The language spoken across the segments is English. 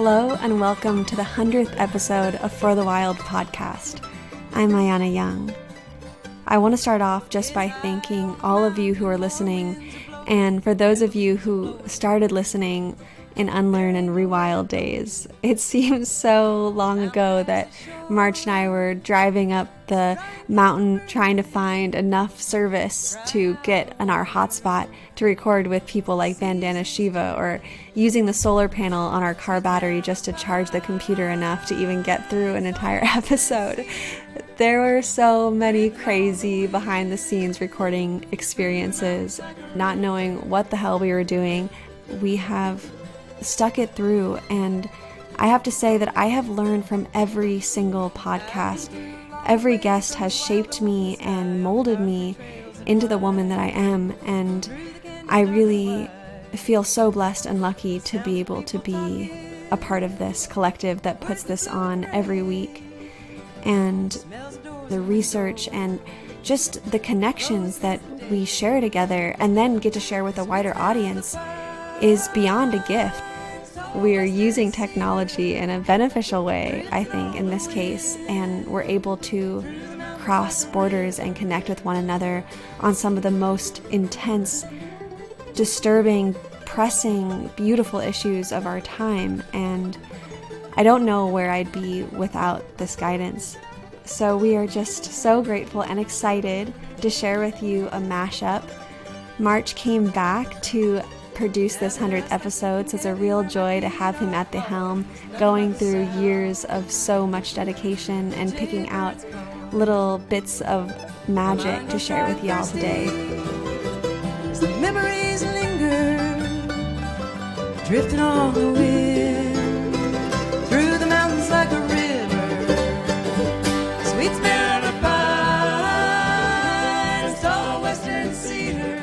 Hello and welcome to the 100th episode of For the Wild podcast. I'm Ayana Young. I want to start off just by thanking all of you who are listening, and for those of you who started listening in Unlearn and Rewild days. It seems so long ago that March and I were driving up the mountain trying to find enough service to get on our hotspot to record with people like Vandana Shiva, or using the solar panel on our car battery just to charge the computer enough to even get through an entire episode. There were so many crazy behind the scenes recording experiences, not knowing what the hell we were doing. We have stuck it through, and I have to say that I have learned from every single podcast. Every guest has shaped me and molded me into the woman that I am, and I really feel so blessed and lucky to be able to be a part of this collective that puts this on every week. And the research and just the connections that we share together and then get to share with a wider audience is beyond a gift. We are using technology in a beneficial way, I think, in this case, and we're able to cross borders and connect with one another on some of the most intense, disturbing, pressing, beautiful issues of our time, and I don't know where I'd be without this guidance. So we are just so grateful and excited to share with you a mashup. March came back to produce this 100th episode, so it's a real joy to have him at the helm, going through years of so much dedication and picking out little bits of magic to share with y'all today. As the memories linger, drifting on the wind, through the mountains like a river, sweet smell of pine and tall western cedar,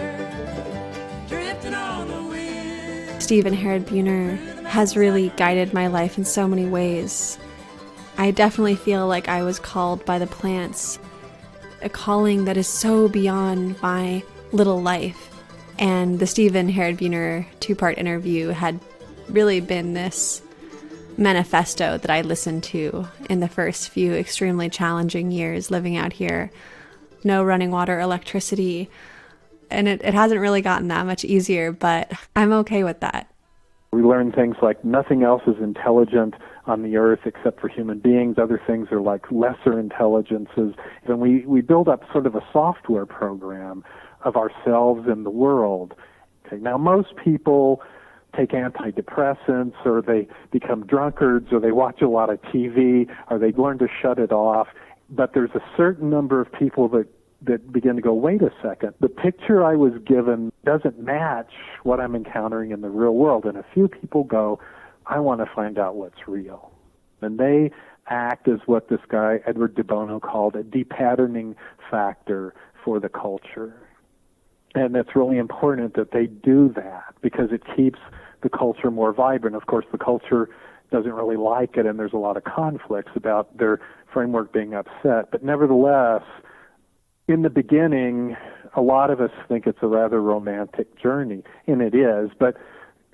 drifting on the wind. Stephen Harrod Buhner has really guided my life in so many ways. I definitely feel like I was called by the plants, a calling that is so beyond my little life. And the Stephen Harrod Buhner 2-part interview had really been this manifesto that I listened to in the first few extremely challenging years living out here. No running water, electricity. And it hasn't really gotten that much easier, but I'm okay with that. We learn things like nothing else is intelligent on the earth except for human beings. Other things are like lesser intelligences. And we build up sort of a software program of ourselves and the world. Okay, now, most people take antidepressants, or they become drunkards, or they watch a lot of TV, or they learn to shut it off. But there's a certain number of people that begin to go, wait a second, the picture I was given doesn't match what I'm encountering in the real world. And a few people go, I want to find out what's real. And they act as what this guy, Edward de Bono, called a depatterning factor for the culture. And it's really important that they do that because it keeps the culture more vibrant. Of course, the culture doesn't really like it, and there's a lot of conflicts about their framework being upset. But nevertheless, in the beginning, a lot of us think it's a rather romantic journey, and it is, but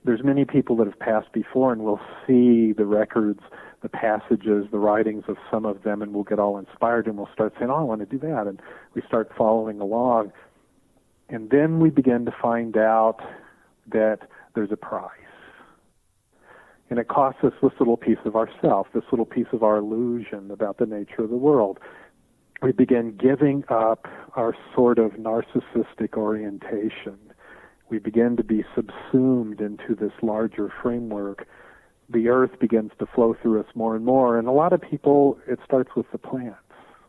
there's many people that have passed before, and we'll see the records, the passages, the writings of some of them, and we'll get all inspired, and we'll start saying, oh, I want to do that, and we start following along. And then we begin to find out that there's a price. And it costs us this little piece of ourself, this little piece of our illusion about the nature of the world. We begin giving up our sort of narcissistic orientation. We begin to be subsumed into this larger framework. The earth begins to flow through us more and more. And a lot of people, it starts with the plants.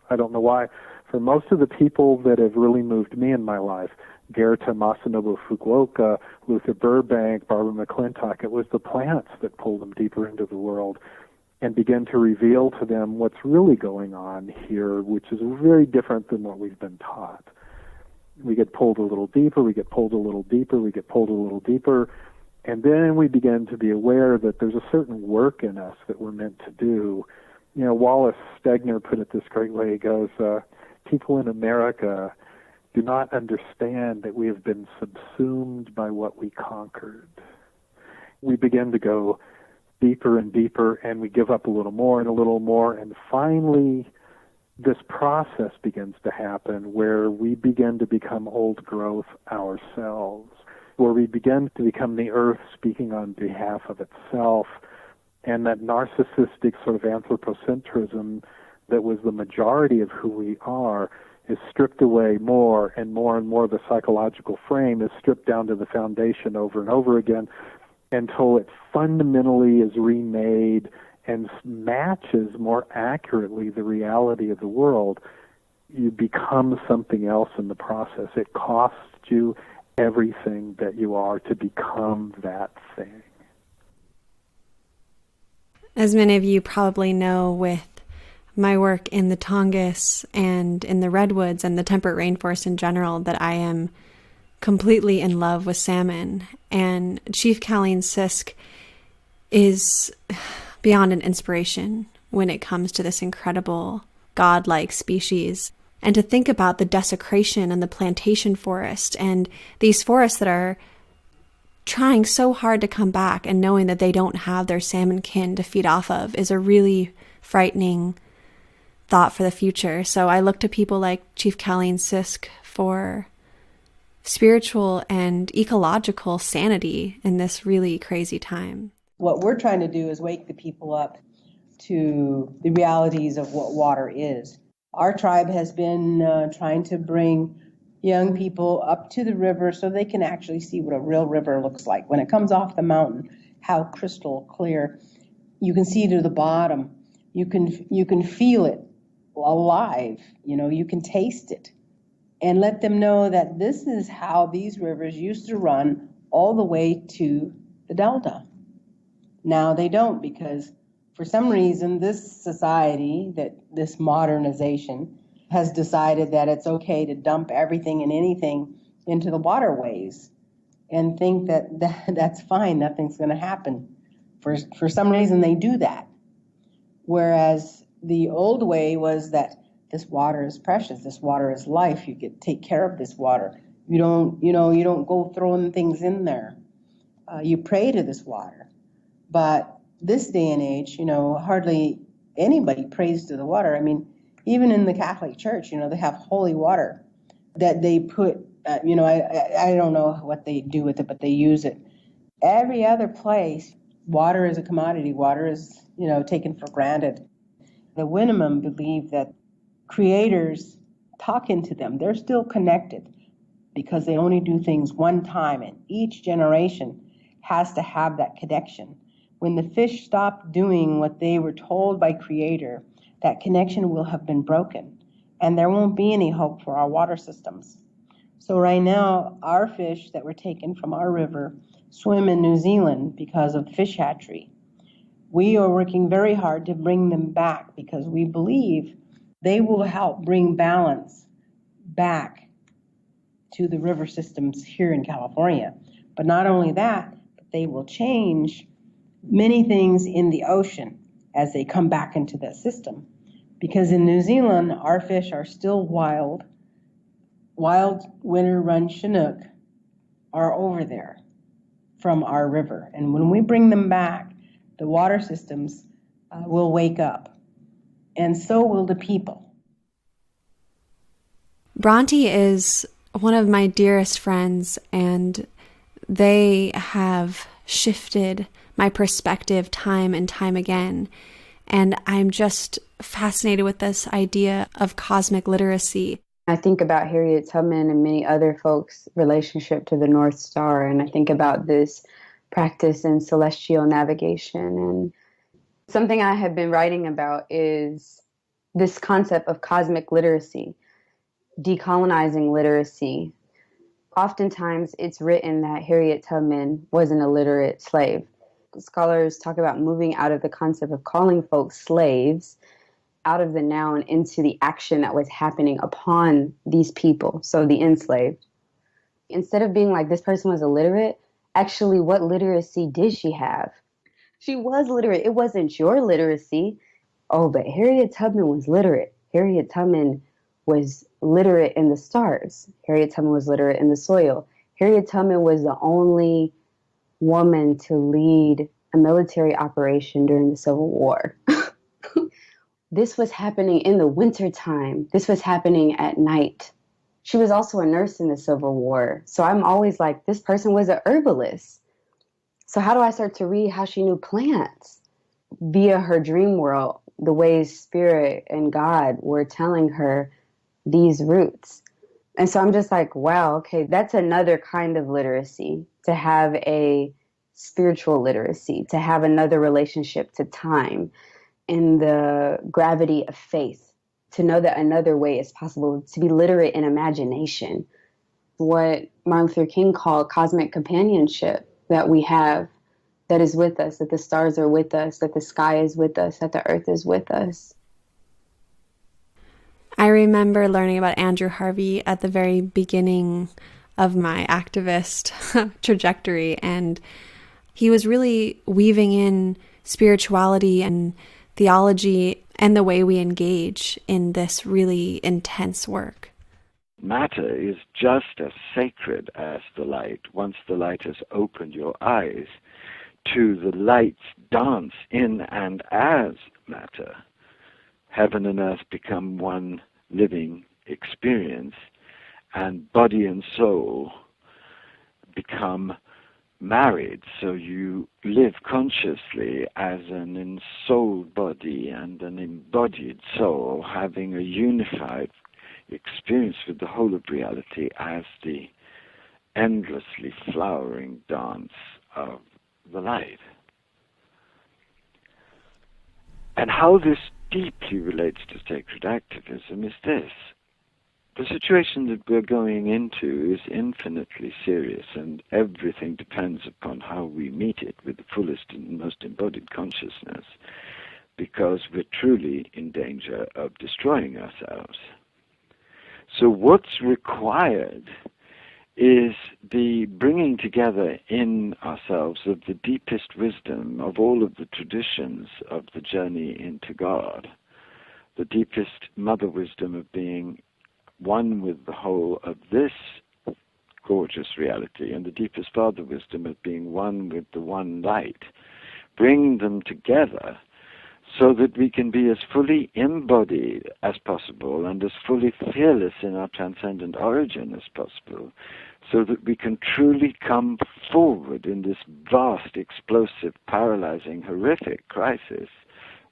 I don't know why. For most of the people that have really moved me in my life, Gerta Masanobu Fukuoka, Luther Burbank, Barbara McClintock, it was the plants that pulled them deeper into the world and begin to reveal to them what's really going on here, which is very different than what we've been taught. We get pulled a little deeper, we get pulled a little deeper, we get pulled a little deeper, and then we begin to be aware that there's a certain work in us that we're meant to do. You know, Wallace Stegner put it this great way. He goes, people in America do not understand that we have been subsumed by what we conquered. We begin to go, deeper and deeper, and we give up a little more and a little more, and finally this process begins to happen where we begin to become old growth ourselves, where we begin to become the earth speaking on behalf of itself, and that narcissistic sort of anthropocentrism that was the majority of who we are is stripped away more and more and more. The psychological frame is stripped down to the foundation over and over again until it fundamentally is remade and matches more accurately the reality of the world. You become something else in the process. It costs you everything that you are to become that thing. As many of you probably know, with my work in the Tongass and in the redwoods and the temperate rainforest in general, that I am completely in love with salmon. And Chief Caleen Sisk is beyond an inspiration when it comes to this incredible godlike species. And to think about the desecration and the plantation forest and these forests that are trying so hard to come back and knowing that they don't have their salmon kin to feed off of is a really frightening thought for the future. So I look to people like Chief Caleen Sisk for spiritual and ecological sanity in this really crazy time. What we're trying to do is wake the people up to the realities of what water is. Our tribe has been trying to bring young people up to the river so they can actually see what a real river looks like. When it comes off the mountain, how crystal clear. You can see to the bottom. You can feel it alive. You can taste it. And let them know that this is how these rivers used to run all the way to the Delta. Now they don't, because for some reason this society, that this modernization, has decided that it's okay to dump everything and anything into the waterways and think that that's fine, nothing's going to happen. For some reason they do that. Whereas the old way was that this water is precious, this water is life, you get take care of this water. You don't go throwing things in there. You pray to this water. But this day and age, hardly anybody prays to the water. I mean, even in the Catholic Church, they have holy water that they put, I don't know what they do with it, but they use it. Every other place, water is a commodity. Water is, taken for granted. The Nnimmo believe that creators talk into them. They're still connected because they only do things one time, and each generation has to have that connection. When the fish stop doing what they were told by Creator, that connection will have been broken, and there won't be any hope for our water systems. So right now, our fish that were taken from our river swim in New Zealand because of fish hatchery. We are working very hard to bring them back because we believe they will help bring balance back to the river systems here in California. But not only that, but they will change many things in the ocean as they come back into the system. Because in New Zealand, our fish are still wild. Wild winter run Chinook are over there from our river. And when we bring them back, the water systems will wake up. And so will the people. Brontë is one of my dearest friends, and they have shifted my perspective time and time again. And I'm just fascinated with this idea of cosmic literacy. I think about Harriet Tubman and many other folks' relationship to the North Star, and I think about this practice in celestial navigation. And something I have been writing about is this concept of cosmic literacy, decolonizing literacy. Oftentimes it's written that Harriet Tubman was an illiterate slave. Scholars talk about moving out of the concept of calling folks slaves, out of the noun into the action that was happening upon these people, so the enslaved. Instead of being like, this person was illiterate, actually, what literacy did she have? She was literate. It wasn't your literacy. Oh, but Harriet Tubman was literate. Harriet Tubman was literate in the stars. Harriet Tubman was literate in the soil. Harriet Tubman was the only woman to lead a military operation during the Civil War. This was happening in the wintertime. This was happening at night. She was also a nurse in the Civil War. So I'm always like, this person was a herbalist. So how do I start to read how she knew plants? Via her dream world, the ways Spirit and God were telling her these roots. And so I'm just like, wow, okay, that's another kind of literacy, to have a spiritual literacy, to have another relationship to time and the gravity of faith, to know that another way is possible, to be literate in imagination. What Martin Luther King called cosmic companionship that we have, that is with us, that the stars are with us, that the sky is with us, that the earth is with us. I remember learning about Andrew Harvey at the very beginning of my activist trajectory, and he was really weaving in spirituality and theology and the way we engage in this really intense work. Matter is just as sacred as the light. Once the light has opened your eyes to the light's dance in and as matter, heaven and earth become one living experience, and body and soul become married. So you live consciously as an ensouled body and an embodied soul, having a unified experience with the whole of reality as the endlessly flowering dance of the light. And how this deeply relates to sacred activism is this. The situation that we're going into is infinitely serious, and everything depends upon how we meet it with the fullest and most embodied consciousness, because we're truly in danger of destroying ourselves. So what's required is the bringing together in ourselves of the deepest wisdom of all of the traditions of the journey into God, the deepest mother wisdom of being one with the whole of this gorgeous reality, and the deepest father wisdom of being one with the one light. Bring them together so that we can be as fully embodied as possible and as fully fearless in our transcendent origin as possible, so that we can truly come forward in this vast, explosive, paralyzing, horrific crisis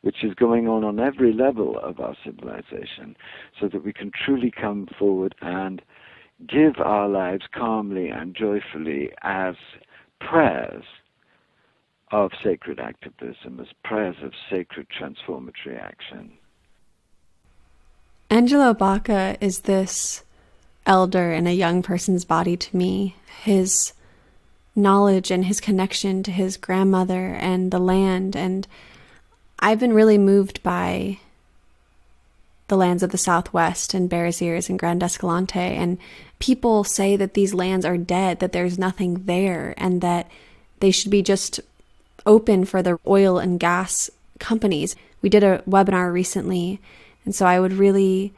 which is going on every level of our civilization, so that we can truly come forward and give our lives calmly and joyfully as prayers of sacred activism, as prayers of sacred transformatory action. Angelo Baca is this elder in a young person's body to me. His knowledge and his connection to his grandmother and the land, and I've been really moved by the lands of the Southwest and Beresford and Grand Escalante, and people say that these lands are dead, that there's nothing there, and that they should be just open for the oil and gas companies. We did a webinar recently, and so I would really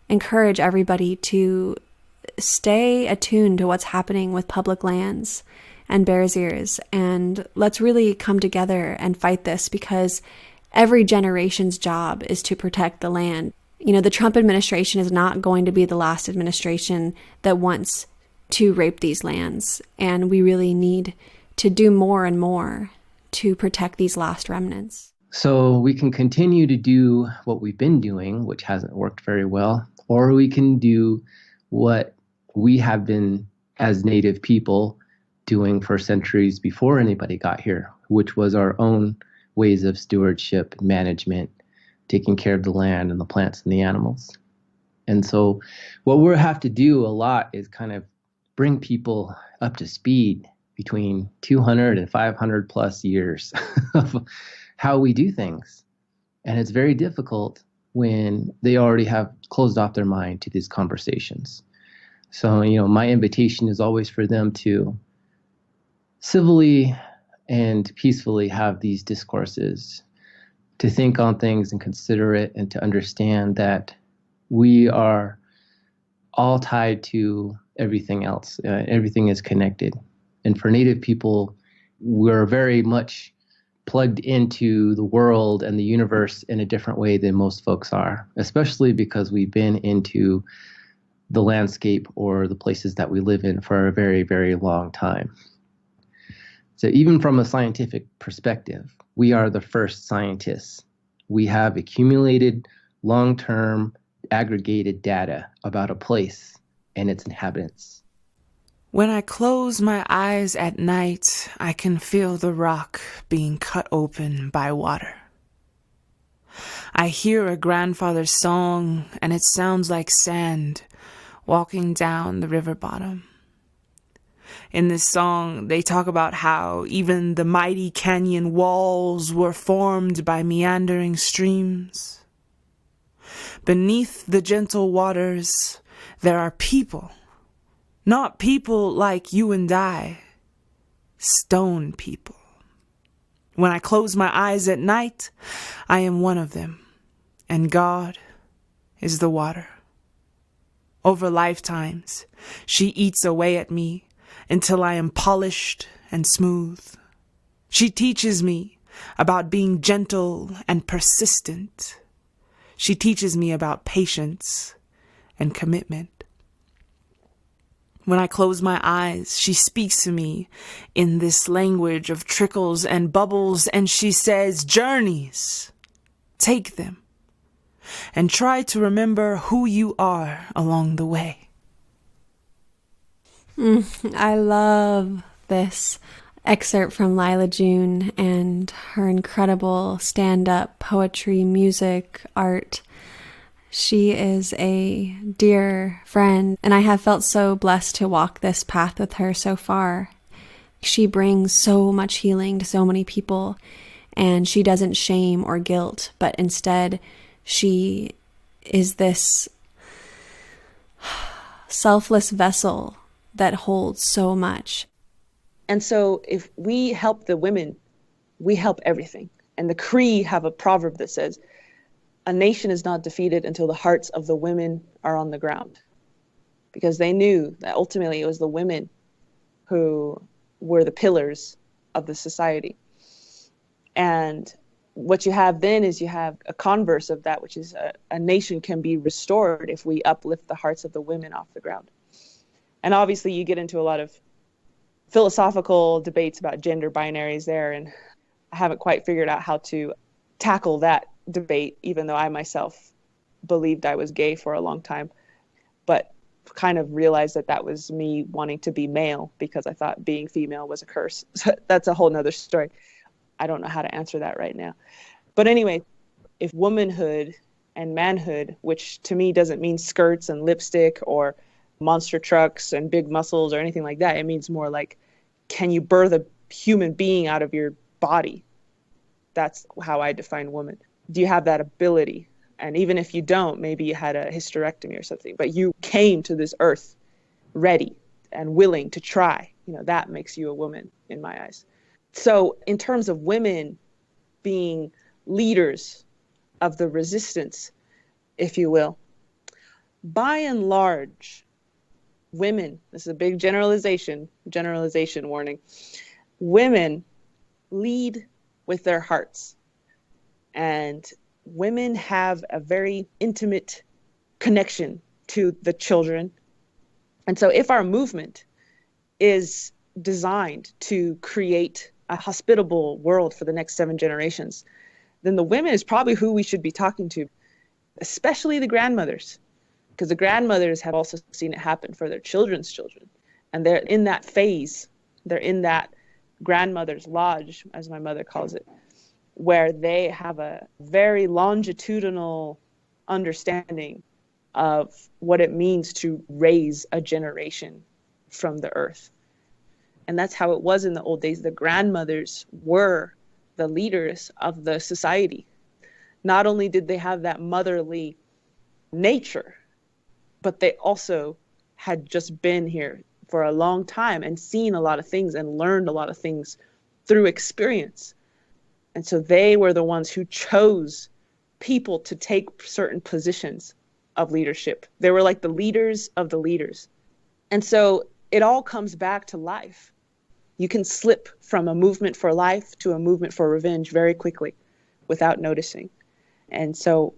encourage everybody to stay attuned to what's happening with public lands and Beresford, and let's really come together and fight this, because every generation's job is to protect the land. You know, the Trump administration is not going to be the last administration that wants to rape these lands, and we really need to do more and more to protect these last remnants. So we can continue to do what we've been doing, which hasn't worked very well, or we can do what we have been as Native people doing for centuries before anybody got here, which was our own ways of stewardship and management, taking care of the land and the plants and the animals. And so what we'll have to do a lot is kind of bring people up to speed between 200 and 500 plus years of how we do things. And it's very difficult when they already have closed off their mind to these conversations. So, my invitation is always for them to civilly and peacefully have these discourses, to think on things and consider it, and to understand that we are all tied to everything else. Everything is connected. And for Native people, we're very much plugged into the world and the universe in a different way than most folks are, especially because we've been into the landscape or the places that we live in for a very, very long time. So even from a scientific perspective, we are the first scientists. We have accumulated long-term aggregated data about a place and its inhabitants. When I close my eyes at night, I can feel the rock being cut open by water. I hear a grandfather's song, and it sounds like sand walking down the river bottom. In this song, they talk about how even the mighty canyon walls were formed by meandering streams. Beneath the gentle waters, there are people. Not people like you and I, stone people. When I close my eyes at night, I am one of them, and God is the water. Over lifetimes, she eats away at me until I am polished and smooth. She teaches me about being gentle and persistent. She teaches me about patience and commitment. When I close my eyes, she speaks to me in this language of trickles and bubbles, and she says, journeys, take them, and try to remember who you are along the way. I love this excerpt from Lyla June and her incredible stand-up poetry, music, art. She is a dear friend, and I have felt so blessed to walk this path with her so far. She brings so much healing to so many people, and she doesn't shame or guilt, but instead she is this selfless vessel that holds so much. And so if we help the women, we help everything. And the Cree have a proverb that says, a nation is not defeated until the hearts of the women are on the ground. Because they knew that ultimately it was the women who were the pillars of the society. And what you have then is you have a converse of that, which is a nation can be restored if we uplift the hearts of the women off the ground. And obviously you get into a lot of philosophical debates about gender binaries there, and I haven't quite figured out how to tackle that debate, even though I myself believed I was gay for a long time, but kind of realized that that was me wanting to be male because I thought being female was a curse. So that's a whole nother story. I don't know how to answer that right now. But anyway, if womanhood and manhood, which to me doesn't mean skirts and lipstick or monster trucks and big muscles or anything like that, it means more like, can you birth a human being out of your body? That's how I define woman. Do you have that ability? And even if you don't, maybe you had a hysterectomy or something, but you came to this earth ready and willing to try. You know, that makes you a woman in my eyes. So in terms of women being leaders of the resistance, if you will, by and large, women, this is a big generalization warning, women lead with their hearts. And women have a very intimate connection to the children. And so if our movement is designed to create a hospitable world for the next 7 generations, then the women is probably who we should be talking to, especially the grandmothers, because the grandmothers have also seen it happen for their children's children. And they're in that phase, they're in that grandmother's lodge, as my mother calls it, where they have a very longitudinal understanding of what it means to raise a generation from the earth. And that's how it was in the old days. The grandmothers were the leaders of the society. Not only did they have that motherly nature, but they also had just been here for a long time and seen a lot of things and learned a lot of things through experience. And so they were the ones who chose people to take certain positions of leadership. They were like the leaders of the leaders. And so it all comes back to life. You can slip from a movement for life to a movement for revenge very quickly without noticing. And so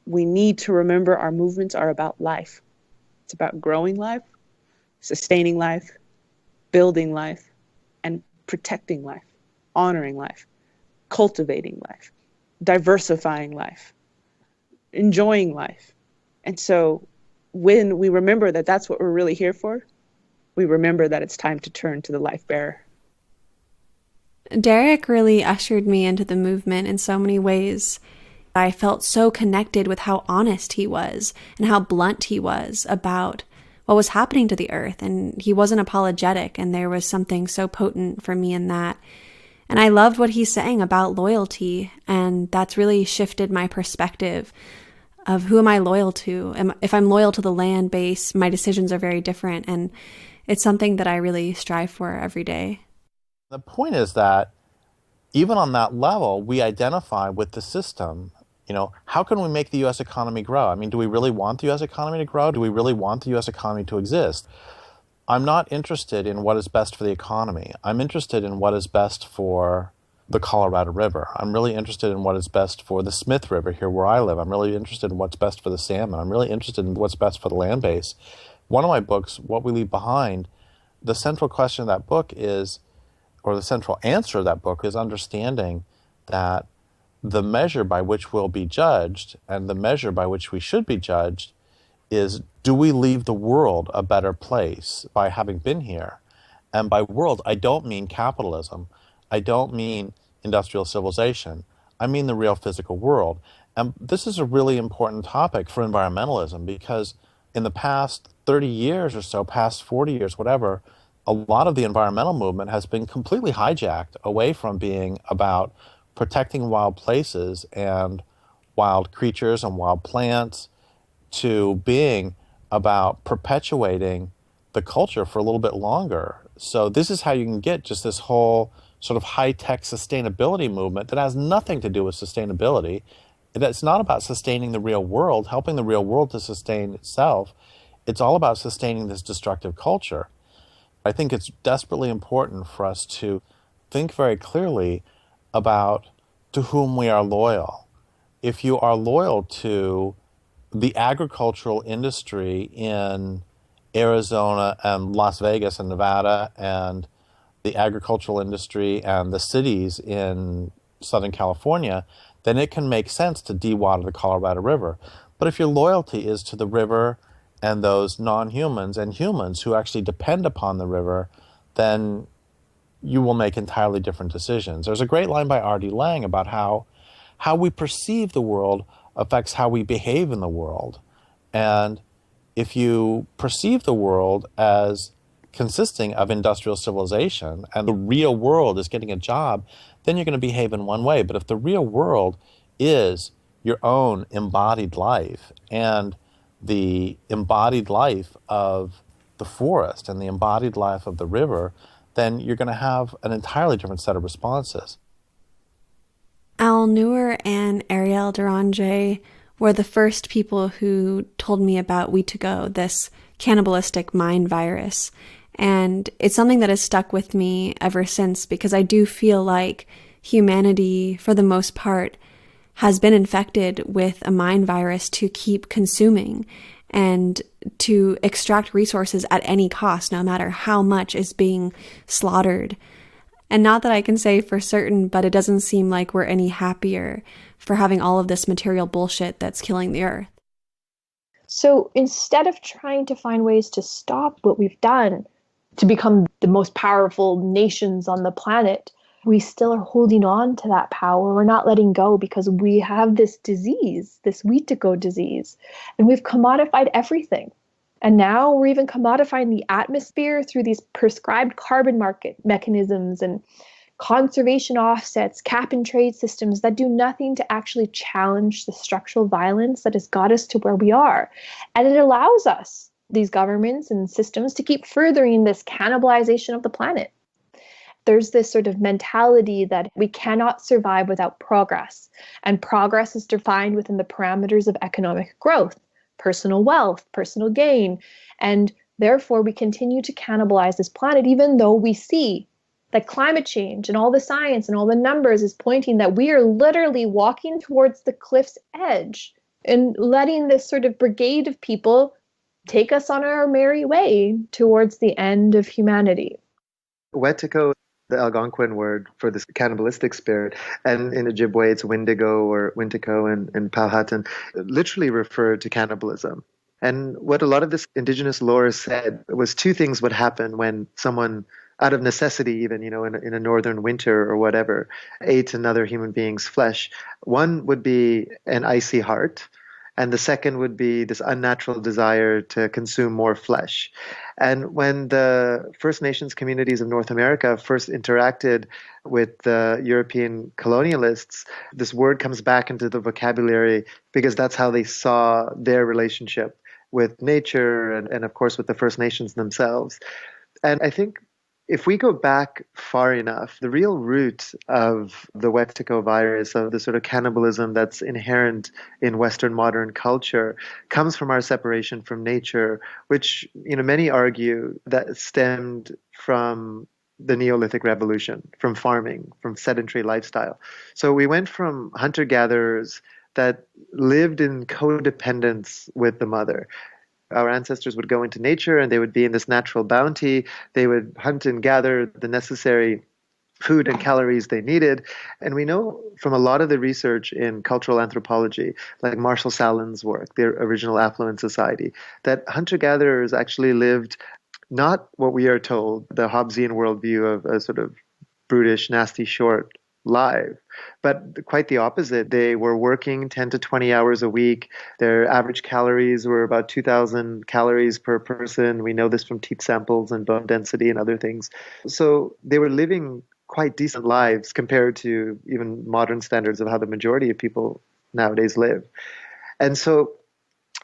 we need to remember our movements are about life. It's about growing life, sustaining life, building life, and protecting life, honoring life, cultivating life, diversifying life, enjoying life. And so when we remember that that's what we're really here for, we remember that it's time to turn to the life bearer. Derek really ushered me into the movement in so many ways. I felt so connected with how honest he was and how blunt he was about what was happening to the earth. And he wasn't apologetic, and there was something so potent for me in that. And I loved what he's saying about loyalty, and that's really shifted my perspective of who am I loyal to? If I'm loyal to the land base, my decisions are very different, and it's something that I really strive for every day. The point is that even on that level, we identify with the system. You know, how can we make the U.S. economy grow? I mean, do we really want the U.S. economy to grow? Do we really want the U.S. economy to exist? I'm not interested in what is best for the economy. I'm interested in what is best for the Colorado River. I'm really interested in what is best for the Smith River here where I live. I'm really interested in what's best for the salmon. I'm really interested in what's best for the land base. One of my books, What We Leave Behind, the central question of that book is, or the central answer of that book is understanding that the measure by which we'll be judged and the measure by which we should be judged is, do we leave the world a better place by having been here? And by world, I don't mean capitalism. I don't mean industrial civilization. I mean the real physical world. And this is a really important topic for environmentalism because in the past 30 years or so, past 40 years, whatever, a lot of the environmental movement has been completely hijacked away from being about protecting wild places and wild creatures and wild plants to being about perpetuating the culture for a little bit longer. So this is how you can get just this whole sort of high-tech sustainability movement that has nothing to do with sustainability. It's not about sustaining the real world, helping the real world to sustain itself. It's all about sustaining this destructive culture. I think it's desperately important for us to think very clearly about to whom we are loyal. If you are loyal to the agricultural industry in Arizona and Las Vegas and Nevada and the agricultural industry and the cities in Southern California, then it can make sense to dewater the Colorado River. But if your loyalty is to the river and those non-humans and humans who actually depend upon the river, then you will make entirely different decisions. There's a great line by R.D. Laing about how we perceive the world affects how we behave in the world. And if you perceive the world as consisting of industrial civilization and the real world is getting a job, then you're going to behave in one way. But if the real world is your own embodied life and the embodied life of the forest and the embodied life of the river, then you're going to have an entirely different set of responses. Al Noor and Eriel Deranger were the first people who told me about We2Go, this cannibalistic mind virus. And it's something that has stuck with me ever since because I do feel like humanity, for the most part, has been infected with a mind virus to keep consuming and to extract resources at any cost, no matter how much is being slaughtered. And not that I can say for certain, but it doesn't seem like we're any happier for having all of this material bullshit that's killing the earth. So instead of trying to find ways to stop what we've done to become the most powerful nations on the planet, we still are holding on to that power. We're not letting go because we have this disease, this We2Go disease, and we've commodified everything. And now we're even commodifying the atmosphere through these prescribed carbon market mechanisms and conservation offsets, cap and trade systems that do nothing to actually challenge the structural violence that has got us to where we are. And it allows us, these governments and systems, to keep furthering this cannibalization of the planet. There's this sort of mentality that we cannot survive without progress, and progress is defined within the parameters of economic growth, personal wealth, personal gain, and therefore we continue to cannibalize this planet even though we see that climate change and all the science and all the numbers is pointing that we are literally walking towards the cliff's edge and letting this sort of brigade of people take us on our merry way towards the end of humanity. Wetiko, the Algonquin word for this cannibalistic spirit, and in Ojibwe it's Wendigo or Wintiko and Powhatan, literally referred to cannibalism. And what a lot of this indigenous lore said was two things would happen when someone, out of necessity even, in a northern winter or whatever, ate another human being's flesh. One would be an icy heart, and the second would be this unnatural desire to consume more flesh. And when the First Nations communities of North America first interacted with the European colonialists, this word comes back into the vocabulary because that's how they saw their relationship with nature and of course with the First Nations themselves. And I think if we go back far enough, the real root of the Wetiko virus, of the sort of cannibalism that's inherent in Western modern culture, comes from our separation from nature, which many argue that stemmed from the Neolithic Revolution, from farming, from sedentary lifestyle. So we went from hunter-gatherers that lived in codependence with the mother. Our ancestors would go into nature and they would be in this natural bounty. They would hunt and gather the necessary food and calories they needed. And we know from a lot of the research in cultural anthropology, like Marshall Sahlins' work, the original Affluent Society, that hunter-gatherers actually lived not what we are told, the Hobbesian worldview of a sort of brutish, nasty, short life, but quite the opposite. They were working 10 to 20 hours a week. Their average calories were about 2,000 calories per person. We know this from teeth samples and bone density and other things. So they were living quite decent lives compared to even modern standards of how the majority of people nowadays live. And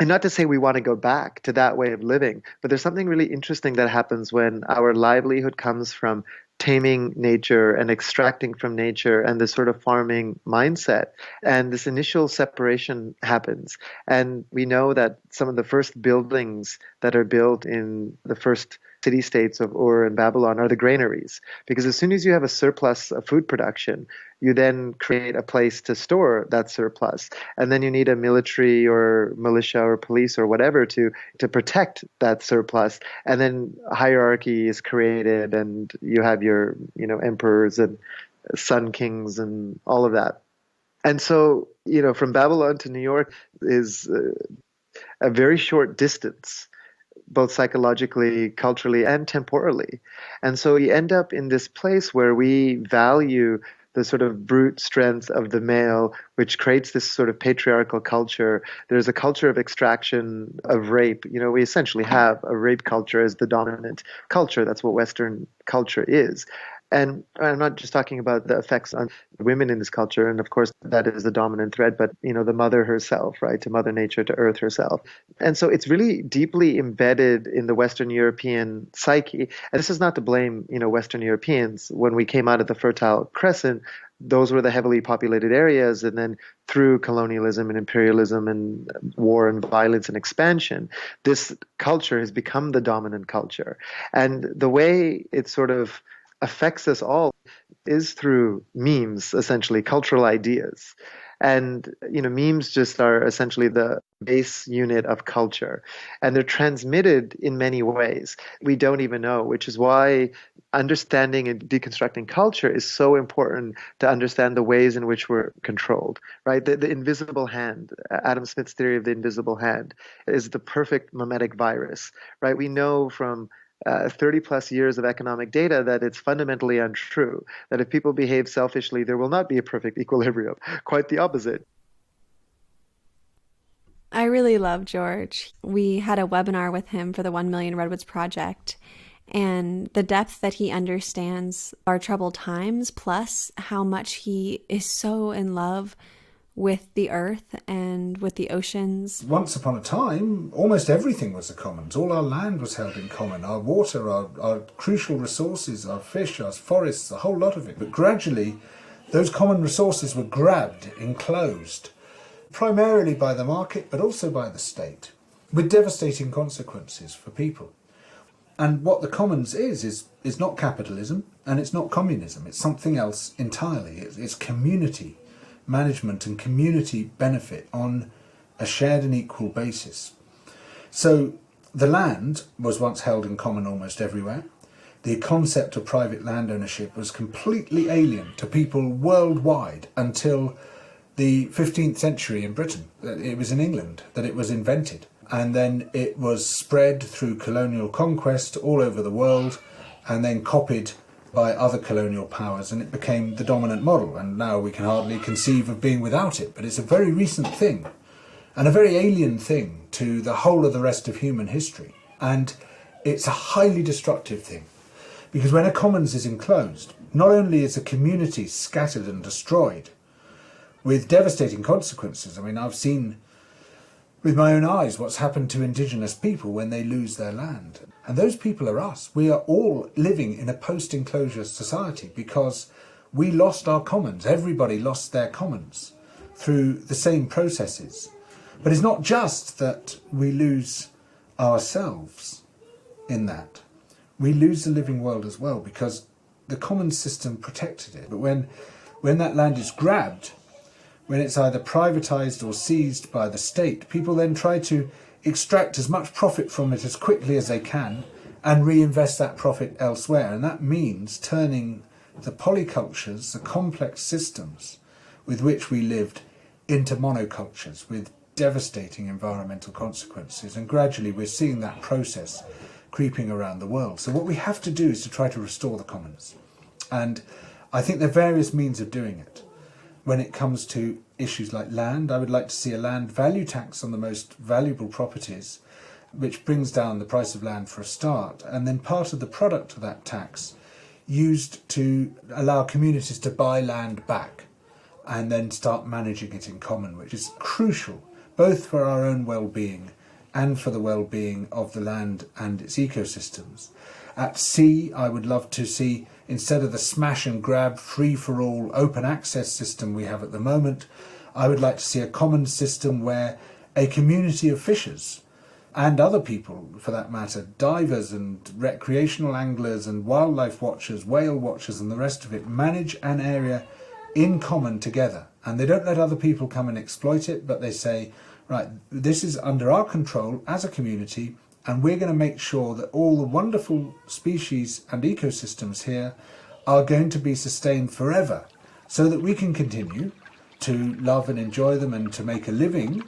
not to say we want to go back to that way of living, but there's something really interesting that happens when our livelihood comes from taming nature and extracting from nature and this sort of farming mindset. And this initial separation happens. And we know that some of the first buildings that are built in the first city-states of Ur and Babylon are the granaries. Because as soon as you have a surplus of food production, you then create a place to store that surplus. And then you need a military or militia or police or whatever to protect that surplus. And then hierarchy is created and you have your, emperors and sun kings and all of that. And so, from Babylon to New York is a very short distance, both psychologically, culturally, and temporally. And so you end up in this place where we value the sort of brute strength of the male, which creates this sort of patriarchal culture. There's a culture of extraction, of rape. We essentially have a rape culture as the dominant culture. That's what Western culture is. And I'm not just talking about the effects on women in this culture, and of course that is the dominant thread, but the mother herself, right, to Mother Nature, to Earth herself. And so it's really deeply embedded in the Western European psyche. And this is not to blame, Western Europeans. When we came out of the Fertile Crescent, those were the heavily populated areas, and then through colonialism and imperialism and war and violence and expansion, this culture has become the dominant culture. And the way it sort of affects us all is through memes, essentially, cultural ideas. And, memes just are essentially the base unit of culture. And they're transmitted in many ways we don't even know, which is why understanding and deconstructing culture is so important to understand the ways in which we're controlled, right? The invisible hand, Adam Smith's theory of the invisible hand, is the perfect mimetic virus, right? We know from 30 plus years of economic data that it's fundamentally untrue, that if people behave selfishly, there will not be a perfect equilibrium. Quite the opposite. I really love George. We had a webinar with him for the 1 Million Redwoods Project, and the depth that he understands our troubled times, plus how much he is so in love with the earth and with the oceans. Once upon a time, almost everything was a commons. All our land was held in common. Our water, our crucial resources, our fish, our forests, a whole lot of it. But gradually, those common resources were grabbed, enclosed, primarily by the market, but also by the state, with devastating consequences for people. And what the commons is not capitalism and it's not communism. It's something else entirely. It's community management and community benefit on a shared and equal basis. So the land was once held in common almost everywhere. The concept of private land ownership was completely alien to people worldwide until the 15th century in Britain. It was in England that it was invented. And then it was spread through colonial conquest all over the world and then copied by other colonial powers, and it became the dominant model. And now we can hardly conceive of being without it, but it's a very recent thing and a very alien thing to the whole of the rest of human history. And it's a highly destructive thing, because when a commons is enclosed, not only is a community scattered and destroyed with devastating consequences. I mean, I've seen with my own eyes what's happened to indigenous people when they lose their land. And those people are us. We are all living in a post-enclosure society because we lost our commons. Everybody lost their commons through the same processes. But it's not just that we lose ourselves in that. We lose the living world as well, because the commons system protected it. But when that land is grabbed, when it's either privatized or seized by the state, people then try to extract as much profit from it as quickly as they can and reinvest that profit elsewhere. And that means turning the polycultures, the complex systems with which we lived, into monocultures with devastating environmental consequences. And gradually we're seeing that process creeping around the world. So what we have to do is to try to restore the commons. And I think there are various means of doing it. When it comes to issues like land, I would like to see a land value tax on the most valuable properties, which brings down the price of land for a start, and then part of the product of that tax used to allow communities to buy land back and then start managing it in common, which is crucial both for our own well-being and for the well-being of the land and its ecosystems. At sea, I would love to see, instead of the smash and grab, free-for-all, open access system we have at the moment, I would like to see a common system where a community of fishers and other people, for that matter, divers and recreational anglers and wildlife watchers, whale watchers and the rest of it, manage an area in common together. And they don't let other people come and exploit it, but they say, right, this is under our control as a community, and we're going to make sure that all the wonderful species and ecosystems here are going to be sustained forever, so that we can continue to love and enjoy them and to make a living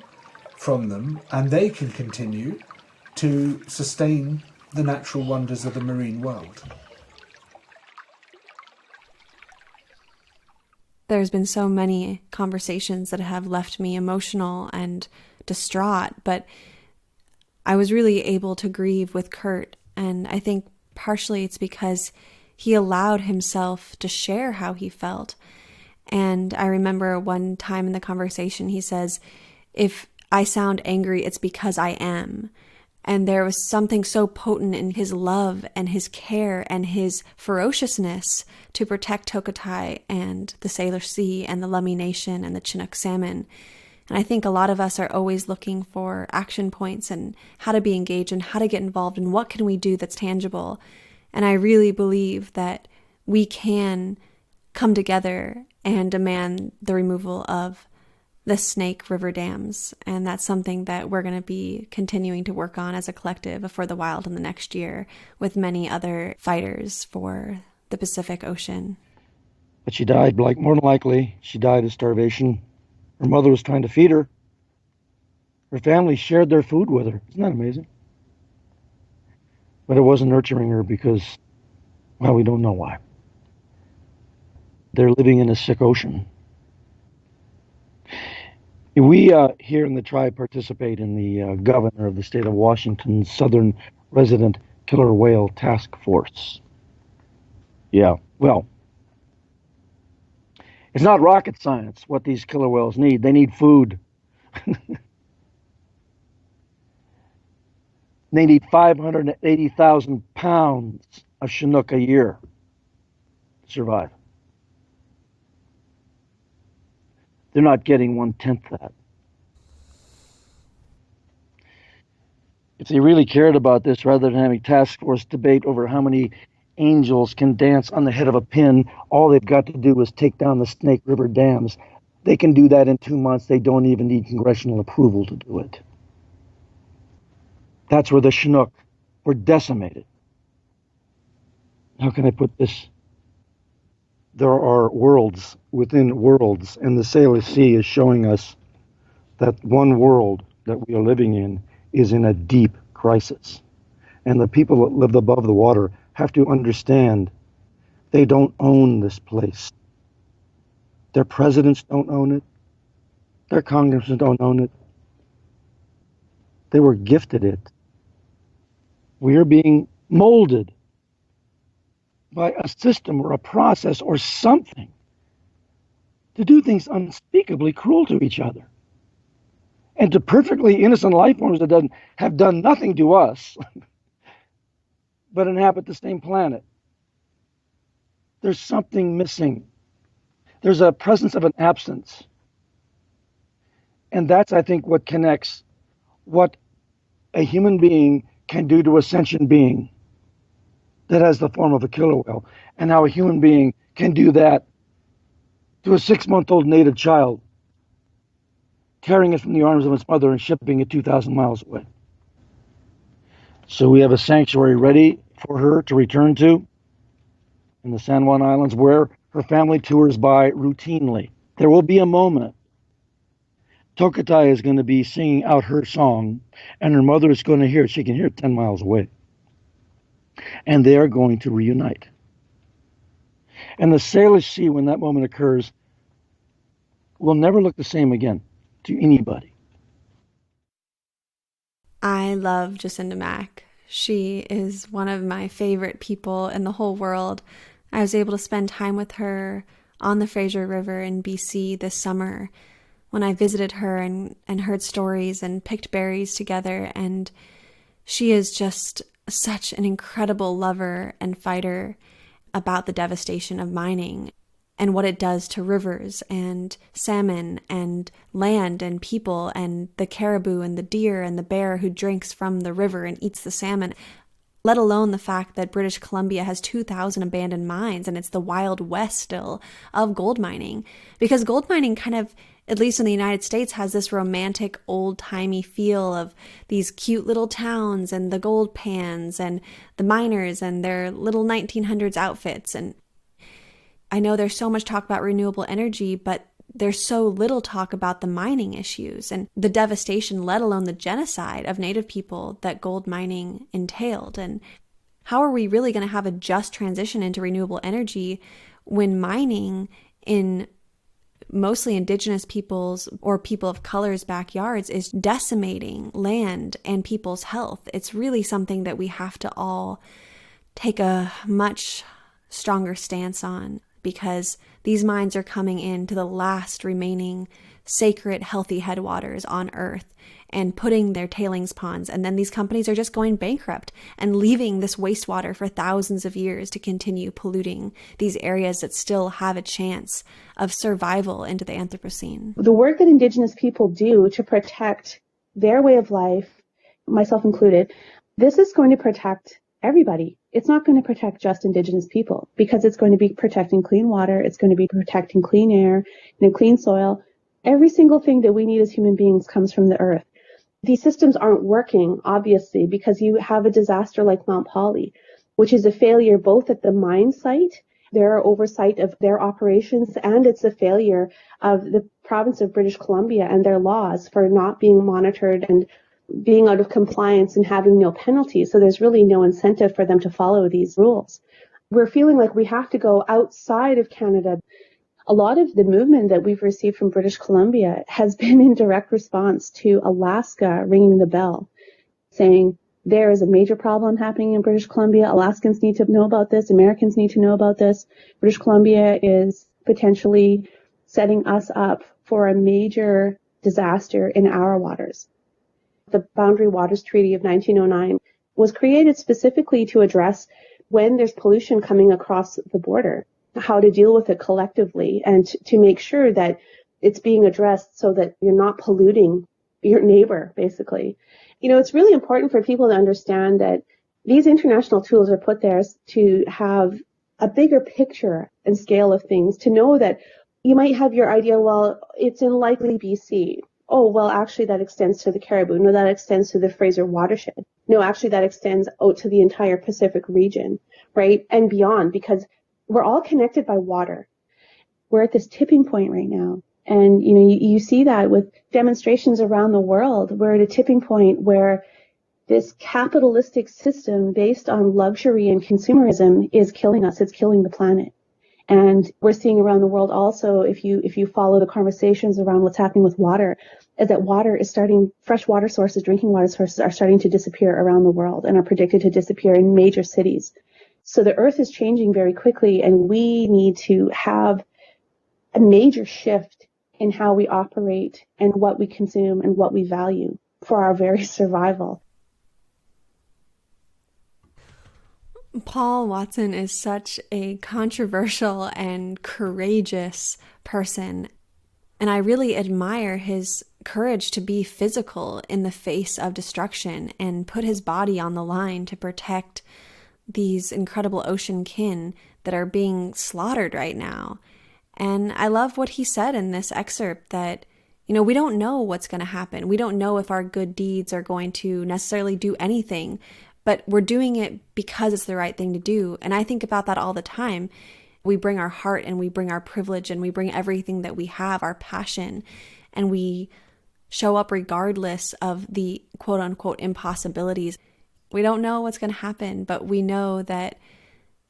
from them, and they can continue to sustain the natural wonders of the marine world. There's been so many conversations that have left me emotional and distraught, but I was really able to grieve with Kurt, and I think partially it's because he allowed himself to share how he felt. And I remember one time in the conversation he says, if I sound angry, it's because I am. And there was something so potent in his love and his care and his ferociousness to protect Hokotai and the Sailor Sea and the Lummi Nation and the Chinook salmon. And I think a lot of us are always looking for action points and how to be engaged and how to get involved and what can we do that's tangible. And I really believe that we can come together and demand the removal of the Snake River dams. And that's something that we're going to be continuing to work on as a collective for the wild in the next year with many other fighters for the Pacific Ocean. But she died, more than likely, she died of starvation. Her mother was trying to feed her. Her family shared their food with her. Isn't that amazing? But it wasn't nurturing her because, well, we don't know why. They're living in a sick ocean. We here in the tribe participate in the governor of the state of Washington's Southern Resident Killer Whale Task Force. Yeah, well, it's not rocket science what these killer whales need. They need food. They need 580,000 pounds of Chinook a year to survive. They're not getting 1/10 that. If they really cared about this, rather than having task force debate over how many angels can dance on the head of a pin, all they've got to do is take down the Snake River dams. They can do that in 2 months. They don't even need congressional approval to do it. That's where the Chinook were decimated. How can I put this? There are worlds within worlds, and the Salish Sea is showing us that one world that we are living in is in a deep crisis. And the people that live above the water have to understand they don't own this place. Their presidents don't own it. Their congressmen don't own it. They were gifted it. We are being molded by a system or a process or something to do things unspeakably cruel to each other. And to perfectly innocent life forms that have done nothing to us, but inhabit the same planet. There's something missing. There's a presence of an absence. And that's, I think, what connects what a human being can do to a sentient being that has the form of a killer whale, and how a human being can do that to a 6-month-old native child, tearing it from the arms of its mother and shipping it 2,000 miles away. So we have a sanctuary ready for her to return to in the San Juan Islands, where her family tours by routinely. There will be a moment. Tokatai is going to be singing out her song, and her mother is going to hear it. She can hear it 10 miles away. And they are going to reunite. And the Salish Sea, when that moment occurs, will never look the same again to anybody. I love Jacinda Mack. She is one of my favorite people in the whole world. I was able to spend time with her on the Fraser River in BC this summer when I visited her and heard stories and picked berries together. And she is just such an incredible lover and fighter about the devastation of mining and what it does to rivers and salmon and land and people and the caribou and the deer and the bear who drinks from the river and eats the salmon, let alone the fact that British Columbia has 2,000 abandoned mines and it's the Wild West still of gold mining. Because gold mining kind of, at least in the United States, has this romantic old-timey feel of these cute little towns and the gold pans and the miners and their little 1900s outfits. And I know there's so much talk about renewable energy, but there's so little talk about the mining issues and the devastation, let alone the genocide of Native people that gold mining entailed. And how are we really going to have a just transition into renewable energy when mining in mostly indigenous peoples or people of color's backyards is decimating land and people's health? It's really something that we have to all take a much stronger stance on, because these mines are coming into the last remaining sacred, healthy headwaters on Earth and putting their tailings ponds. And then these companies are just going bankrupt and leaving this wastewater for thousands of years to continue polluting these areas that still have a chance of survival into the Anthropocene. The work that Indigenous people do to protect their way of life, myself included, this is going to protect everybody. It's not going to protect just Indigenous people, because it's going to be protecting clean water, it's going to be protecting clean air and clean soil. Every single thing that we need as human beings comes from the earth. These systems aren't working, obviously, because you have a disaster like Mount Poly, which is a failure both at the mine site, their oversight of their operations, and it's a failure of the province of British Columbia and their laws for not being monitored and being out of compliance and having no penalties. So there's really no incentive for them to follow these rules. We're feeling like we have to go outside of Canada. A lot of the movement that we've received from British Columbia has been in direct response to Alaska ringing the bell, saying there is a major problem happening in British Columbia. Alaskans need to know about this. Americans need to know about this. British Columbia is potentially setting us up for a major disaster in our waters. The Boundary Waters Treaty of 1909 was created specifically to address when there's pollution coming across the border, how to deal with it collectively and to make sure that it's being addressed so that you're not polluting your neighbor, basically. It's really important for people to understand that these international tools are put there to have a bigger picture and scale of things, to know that you might have your idea, well, it's in likely BC. Oh, well, actually that extends to the Caribou. No, that extends to the Fraser watershed. No, actually that extends out to the entire Pacific region, right? And beyond, because we're all connected by water. We're at this tipping point right now. And, you see that with demonstrations around the world. We're at a tipping point where this capitalistic system based on luxury and consumerism is killing us. It's killing the planet. And we're seeing around the world also, if you follow the conversations around what's happening with water, is that fresh water sources, drinking water sources are starting to disappear around the world and are predicted to disappear in major cities. So the earth is changing very quickly, and we need to have a major shift in how we operate and what we consume and what we value for our very survival. Paul Watson is such a controversial and courageous person, and I really admire his courage to be physical in the face of destruction and put his body on the line to protect these incredible ocean kin that are being slaughtered right now. And I love what he said in this excerpt that, we don't know what's going to happen. We don't know if our good deeds are going to necessarily do anything, but we're doing it because it's the right thing to do. And I think about that all the time. We bring our heart and we bring our privilege and we bring everything that we have, our passion, and we show up regardless of the quote unquote impossibilities. We don't know what's going to happen, but we know that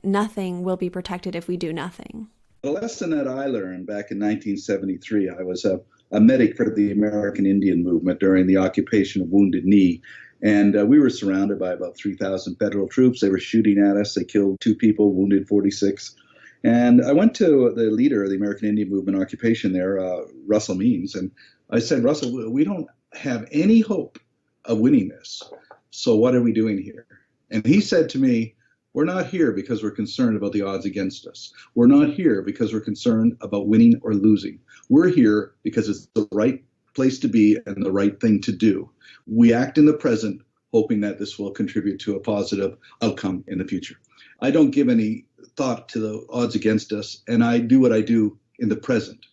nothing will be protected if we do nothing. The lesson that I learned back in 1973, I was a medic for the American Indian movement during the occupation of Wounded Knee. And we were surrounded by about 3,000 federal troops. They were shooting at us. They killed 2 people, wounded 46. And I went to the leader of the American Indian movement occupation there, Russell Means, and I said, Russell, we don't have any hope of winning this. So what are we doing here? And he said to me, we're not here because we're concerned about the odds against us. We're not here because we're concerned about winning or losing. We're here because it's the right place to be and the right thing to do. We act in the present, hoping that this will contribute to a positive outcome in the future. I don't give any thought to the odds against us, and I do what I do in the present.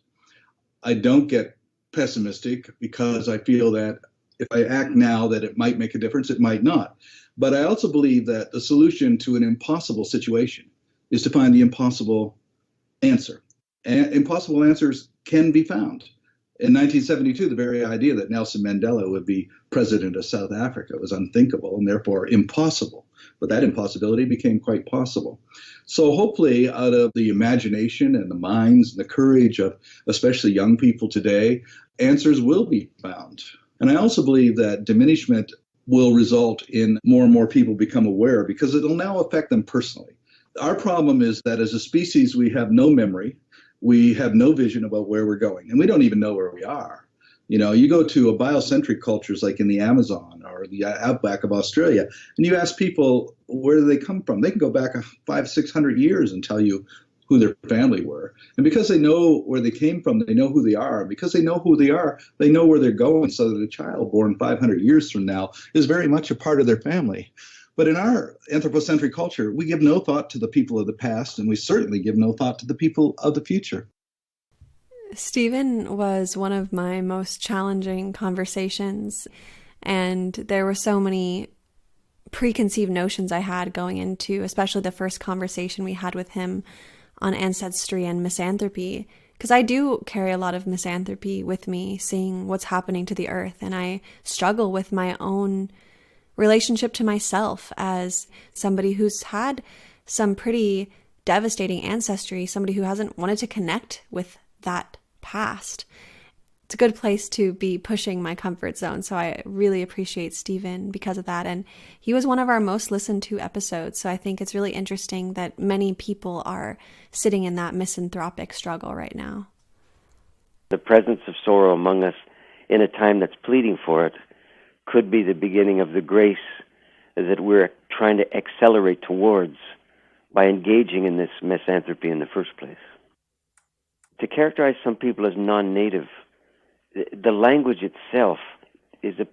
I don't get pessimistic because I feel that if I act now that it might make a difference, it might not. But I also believe that the solution to an impossible situation is to find the impossible answer. And impossible answers can be found. In 1972, the very idea that Nelson Mandela would be president of South Africa was unthinkable and therefore impossible. But that impossibility became quite possible. So hopefully out of the imagination and the minds and the courage of especially young people today, answers will be found. And I also believe that diminishment will result in more and more people become aware because it'll now affect them personally. Our problem is that as a species, we have no memory. We have no vision about where we're going, and we don't even know where we are. You go to a biocentric cultures like in the Amazon or the outback of Australia, and you ask people where do they come from. They can go back 500-600 years and tell you who their family were. And because they know where they came from, they know who they are. And because they know who they are, they know where they're going, so that a child born 500 years from now is very much a part of their family. But in our anthropocentric culture, we give no thought to the people of the past, and we certainly give no thought to the people of the future. Stephen was one of my most challenging conversations, and there were so many preconceived notions I had going into, especially the first conversation we had with him on ancestry and misanthropy, because I do carry a lot of misanthropy with me, seeing what's happening to the earth, and I struggle with my own relationship to myself as somebody who's had some pretty devastating ancestry, somebody who hasn't wanted to connect with that past. It's a good place to be pushing my comfort zone, so I really appreciate Stephen because of that. And he was one of our most listened to episodes, so I think it's really interesting that many people are sitting in that misanthropic struggle right now. The presence of sorrow among us in a time that's pleading for it could be the beginning of the grace that we're trying to accelerate towards by engaging in this misanthropy in the first place. To characterize some people as non-native, the language itself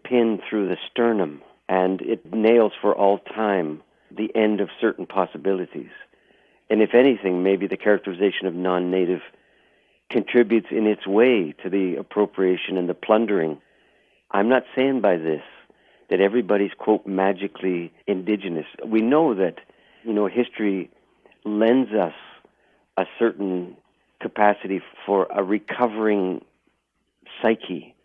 pin through the sternum, and it nails for all time the end of certain possibilities. And if anything, maybe the characterization of non-native contributes in its way to the appropriation and the plundering. I'm not saying by this that everybody's, quote, magically indigenous. We know that, history lends us a certain capacity for a recovering psyche.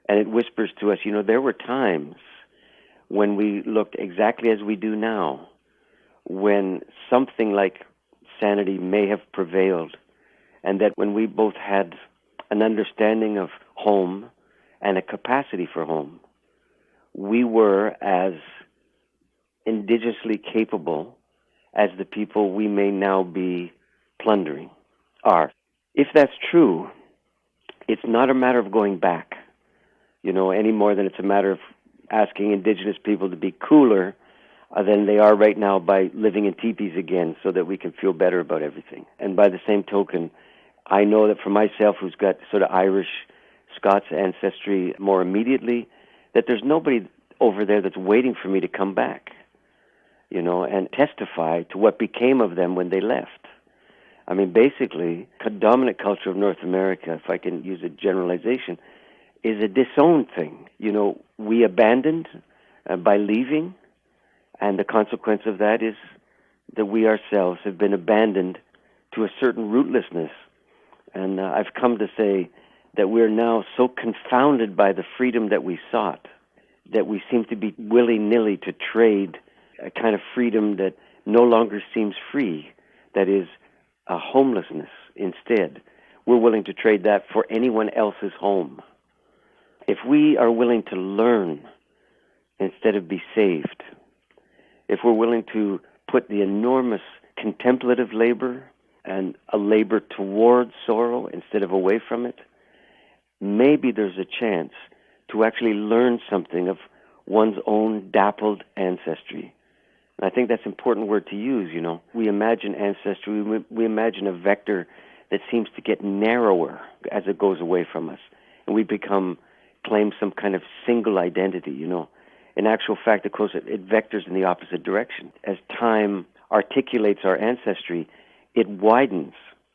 And it whispers to us, there were times when we looked exactly as we do now, when something like sanity may have prevailed, and that when we both had an understanding of home and a capacity for home, we were as indigenously capable as the people we may now be plundering are. If that's true, it's not a matter of going back, any more than it's a matter of asking indigenous people to be cooler than they are right now by living in teepees again so that we can feel better about everything. And by the same token, I know that for myself, who's got sort of Irish, Scots ancestry more immediately, that there's nobody over there that's waiting for me to come back, and testify to what became of them when they left. I mean, basically, the dominant culture of North America, if I can use a generalization, is a disowned thing. We abandoned by leaving, and the consequence of that is that we ourselves have been abandoned to a certain rootlessness. And I've come to say that we're now so confounded by the freedom that we sought that we seem to be willy-nilly to trade a kind of freedom that no longer seems free, that is a homelessness instead. We're willing to trade that for anyone else's home. If we are willing to learn instead of be saved, if we're willing to put the enormous contemplative labor and a labor towards sorrow instead of away from it, maybe there's a chance to actually learn something of one's own dappled ancestry. And I think that's an important word to use, We imagine ancestry, we imagine a vector that seems to get narrower as it goes away from us. And we claim some kind of single identity, In actual fact, of course, it vectors in the opposite direction. As time articulates our ancestry, it widens,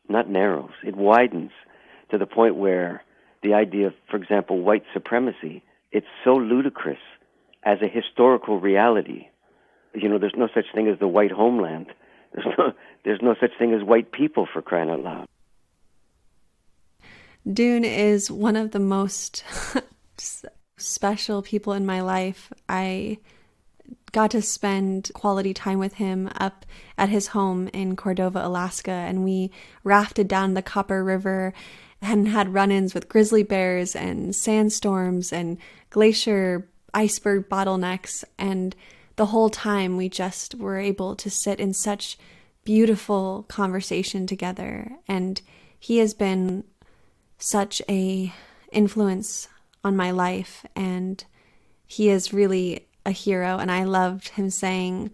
not narrows. It widens to the point where the idea of, for example, white supremacy, it's so ludicrous as a historical reality. There's no such thing as the white homeland. There's no such thing as white people, for crying out loud. Dune is one of the most special people in my life. I got to spend quality time with him up at his home in Cordova, Alaska, and we rafted down the Copper River and had run-ins with grizzly bears and sandstorms and glacier iceberg bottlenecks, and the whole time we just were able to sit in such beautiful conversation together. And he has been such a influence on my life, and he is really a hero. And I loved him saying,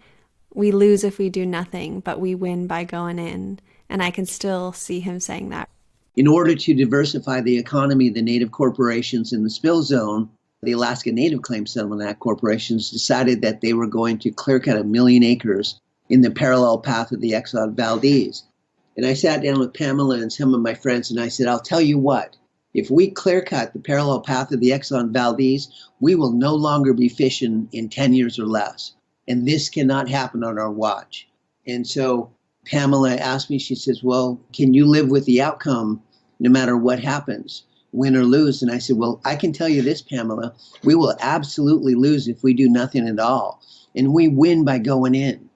we lose if we do nothing, but we win by going in. And I can still see him saying that. In order to diversify the economy, the native corporations in the spill zone, the Alaska Native Claims Settlement Act corporations decided that they were going to clear cut 1 million acres in the parallel path of the Exxon Valdez. And I sat down with Pamela and some of my friends and I said, I'll tell you what, if we clear cut the parallel path of the Exxon Valdez, we will no longer be fishing in 10 years or less. And this cannot happen on our watch. And so Pamela asked me, she says, well, can you live with the outcome no matter what happens, win or lose? And I said, well, I can tell you this, Pamela, we will absolutely lose if we do nothing at all. And we win by going in.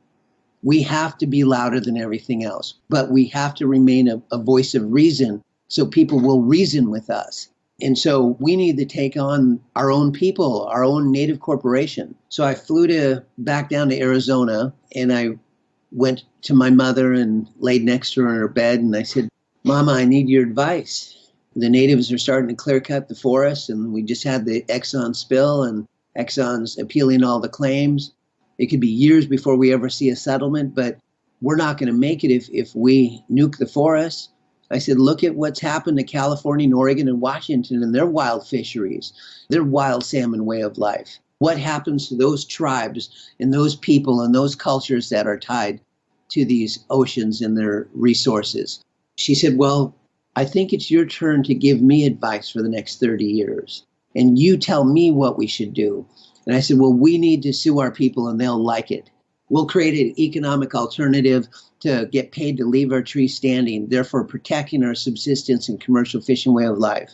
We have to be louder than everything else, but we have to remain a voice of reason so people will reason with us. And so we need to take on our own people, our own native corporation. So I flew back down to Arizona, and I went to my mother and laid next to her in her bed, and I said, Mama, I need your advice. The natives are starting to clear cut the forest, and we just had the Exxon spill, and Exxon's appealing all the claims. It could be years before we ever see a settlement, but we're not going to make it if we nuke the forest. I said, look at what's happened to California and Oregon and Washington and their wild fisheries, their wild salmon way of life. What happens to those tribes and those people and those cultures that are tied to these oceans and their resources? She said, well, I think it's your turn to give me advice for the next 30 years. And you tell me what we should do. And I said, well, we need to sue our people and they'll like it. We'll create an economic alternative to get paid to leave our trees standing, therefore protecting our subsistence and commercial fishing way of life.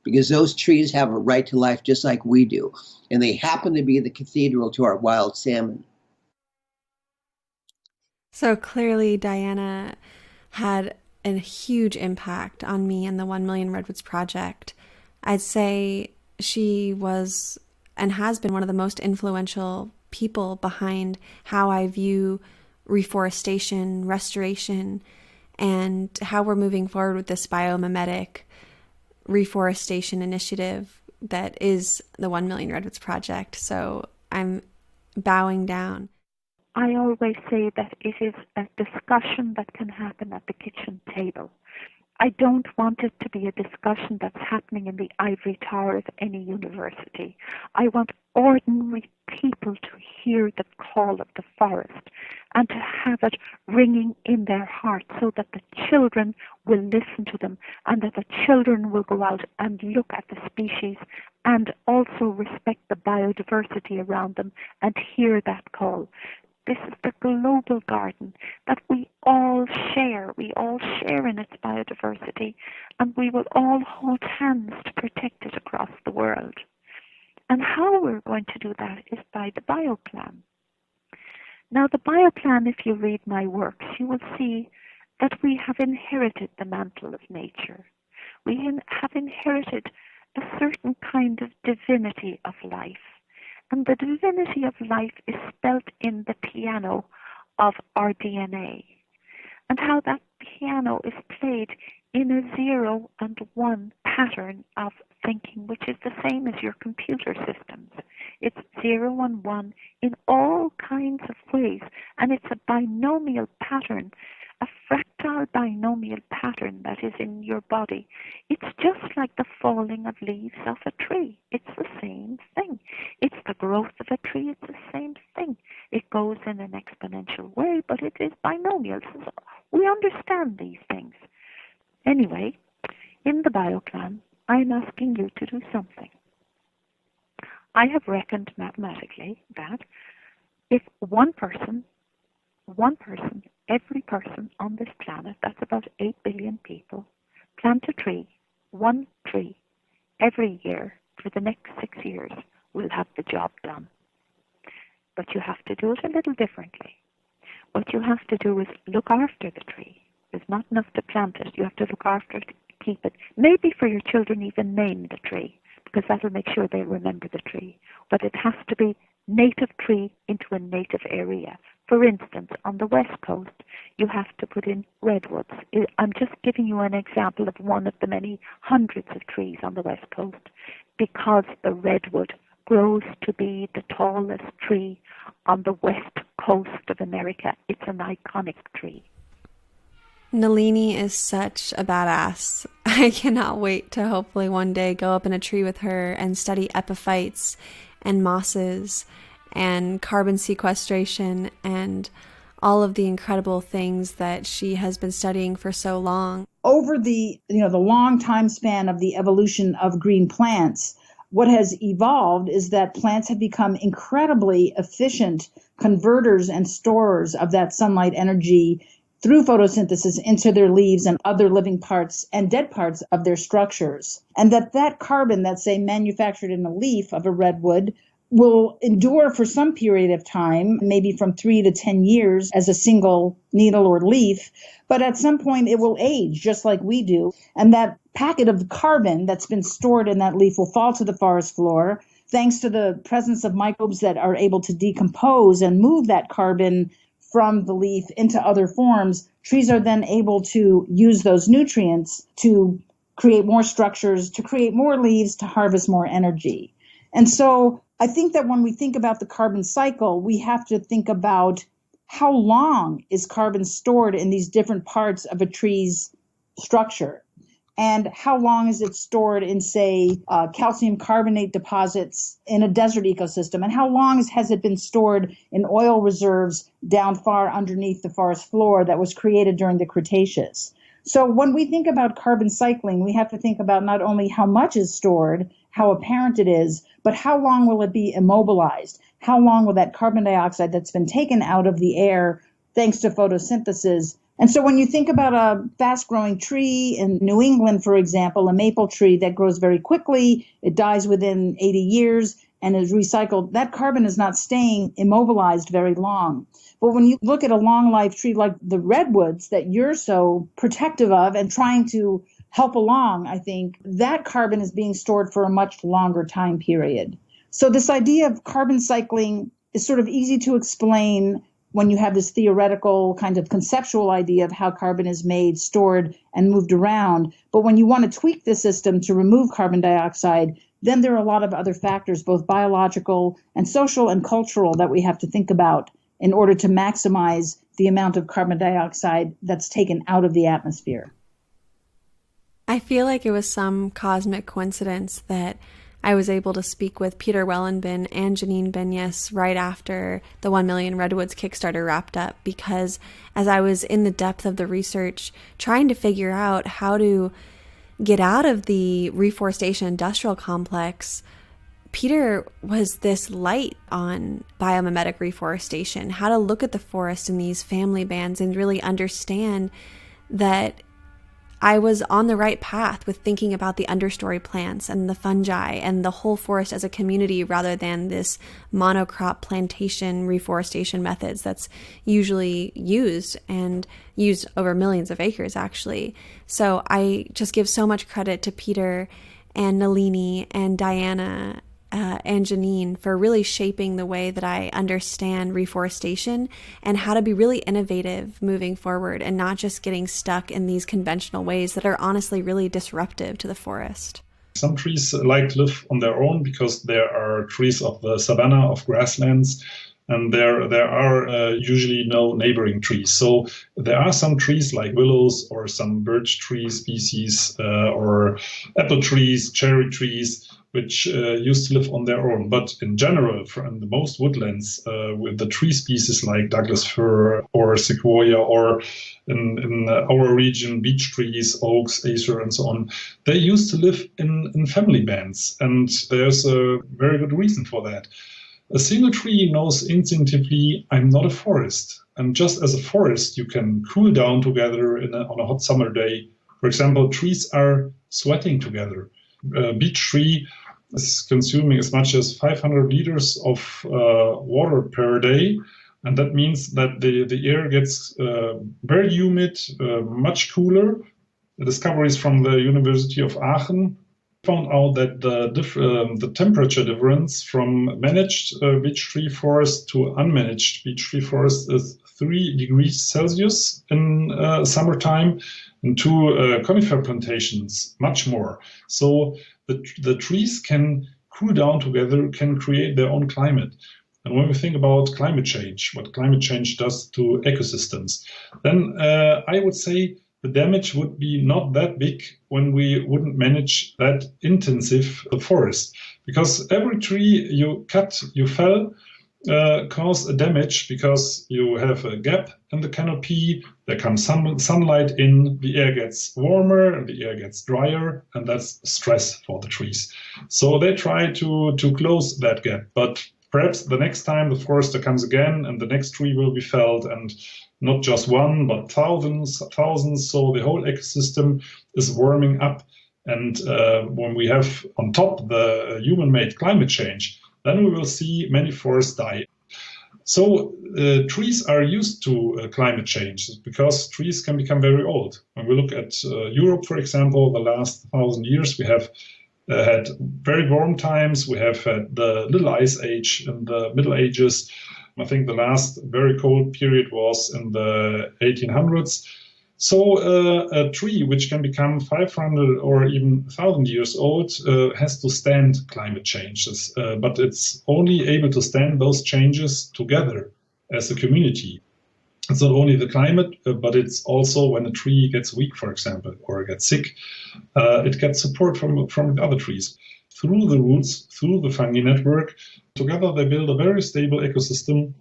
Because those trees have a right to life just like we do. And they happen to be the cathedral to our wild salmon. So clearly Diana had a huge impact on me and the 1 Million Redwoods Project. I'd say she was and has been one of the most influential people behind how I view reforestation, restoration, and how we're moving forward with this biomimetic reforestation initiative that is the 1 Million Redwoods Project. So I'm bowing down. I always say that it is a discussion that can happen at the kitchen table. I don't want it to be a discussion that's happening in the ivory tower of any university. I want ordinary people to hear the call of the forest and to have it ringing in their hearts so that the children will listen to them and that the children will go out and look at the species and also respect the biodiversity around them and hear that call. This is the global garden that we all share. We all share in its biodiversity, and we will all hold hands to protect it across the world. And how we're going to do that is by the bioplan. Now, the bioplan, if you read my works, you will see that we have inherited the mantle of nature. We have inherited a certain kind of divinity of life. And the divinity of life is spelt in the piano of our DNA. And how that piano is played in a 0 and 1 pattern of thinking, which is the same as your computer systems. It's 0 and 1 in all kinds of ways. And it's a binomial pattern, a fractal binomial pattern that is in your body. It's just like the falling of leaves off a tree. It's the same thing. It's the growth of a tree. It's the same thing. It goes in an exponential way, but it is binomial. So we understand these things. Anyway, in the bioplan, I'm asking you to do something. I have reckoned mathematically that if one person, every person on this planet, that's about 8 billion people, plant a tree, one tree, every year for the next 6 years, we'll have the job done. But you have to do it a little differently. What you have to do is look after the tree. There's not enough to plant it. You have to look after it, keep it. Maybe for your children even name the tree, because that'll make sure they remember the tree. But it has to be native tree into a native area. For instance, on the West Coast, you have to put in redwoods. I'm just giving you an example of one of the many hundreds of trees on the West Coast, because the redwood grows to be the tallest tree on the West Coast of America. It's an iconic tree. Nalini is such a badass. I cannot wait to hopefully one day go up in a tree with her and study epiphytes and mosses and carbon sequestration and all of the incredible things that she has been studying for so long. Over the long time span of the evolution of green plants, what has evolved is that plants have become incredibly efficient converters and storers of that sunlight energy through photosynthesis into their leaves and other living parts and dead parts of their structures. And that carbon that's, say, manufactured in a leaf of a redwood will endure for some period of time, maybe from 3 to 10 years as a single needle or leaf. But at some point it will age just like we do. And that packet of carbon that's been stored in that leaf will fall to the forest floor thanks to the presence of microbes that are able to decompose and move that carbon from the leaf into other forms. Trees are then able to use those nutrients to create more structures, to create more leaves, to harvest more energy. And so I think that when we think about the carbon cycle, we have to think about how long is carbon stored in these different parts of a tree's structure? And how long is it stored in, say, calcium carbonate deposits in a desert ecosystem? And how long has it been stored in oil reserves down far underneath the forest floor that was created during the Cretaceous? So when we think about carbon cycling, we have to think about not only how much is stored, how apparent it is, but how long will it be immobilized? How long will that carbon dioxide that's been taken out of the air thanks to photosynthesis? And so when you think about a fast-growing tree in New England, for example, a maple tree that grows very quickly, it dies within 80 years and is recycled, that carbon is not staying immobilized very long. But when you look at a long-life tree like the redwoods that you're so protective of and trying to help along, I think, that carbon is being stored for a much longer time period. So this idea of carbon cycling is sort of easy to explain when you have this theoretical kind of conceptual idea of how carbon is made, stored, and moved around. But when you want to tweak the system to remove carbon dioxide, then there are a lot of other factors, both biological and social and cultural, that we have to think about in order to maximize the amount of carbon dioxide that's taken out of the atmosphere. I feel like it was some cosmic coincidence that I was able to speak with Peter Wohlleben and Janine Benyus right after the 1 Million Redwoods Kickstarter wrapped up, because as I was in the depth of the research trying to figure out how to get out of the reforestation industrial complex, Peter was this light on biomimetic reforestation, how to look at the forest in these family bands and really understand that I was on the right path with thinking about the understory plants and the fungi and the whole forest as a community rather than this monocrop plantation reforestation methods that's usually used and used over millions of acres, actually. So I just give so much credit to Peter and Nalini and Diana and Janine for really shaping the way that I understand reforestation and how to be really innovative moving forward and not just getting stuck in these conventional ways that are honestly really disruptive to the forest. Some trees like to live on their own because there are trees of the savanna, of grasslands, and there are usually no neighboring trees. So there are some trees like willows or some birch tree species or apple trees, cherry trees, which used to live on their own. But in general, in the most woodlands, with the tree species like Douglas fir or sequoia, or in our region, beech trees, oaks, acer, and so on, they used to live in family bands. And there's a very good reason for that. A single tree knows instinctively, I'm not a forest. And just as a forest, you can cool down together on a hot summer day. For example, trees are sweating together. A beech tree is consuming as much as 500 liters of water per day. And that means that the air gets very humid, much cooler. The discoveries from the University of Aachen found out that the temperature difference from managed beech tree forest to unmanaged beech tree forest is 3 degrees Celsius in summertime, and to conifer plantations much more. So the trees can cool down together, can create their own climate. And when we think about climate change, what climate change does to ecosystems, then I would say the damage would be not that big when we wouldn't manage that intensive forest. Because every tree you cut, you fell, cause a damage because you have a gap in the canopy, there comes sunlight in, the air gets warmer, the air gets drier, and that's stress for the trees. So they try to close that gap. But perhaps the next time the forester comes again and the next tree will be felled, and not just one, but thousands. So the whole ecosystem is warming up. And when we have on top the human-made climate change, then we will see many forests die. So trees are used to climate change because trees can become very old. When we look at Europe, for example, the last 1,000 years, we have had very warm times. We have had the Little Ice Age in the Middle Ages. I think the last very cold period was in the 1800s. So a tree which can become 500 or even 1,000 years old has to stand climate changes, but it's only able to stand those changes together as a community. It's not only the climate, but it's also when a tree gets weak, for example, or gets sick, it gets support from the other trees. Through the roots, through the fungi network, together they build a very stable ecosystem,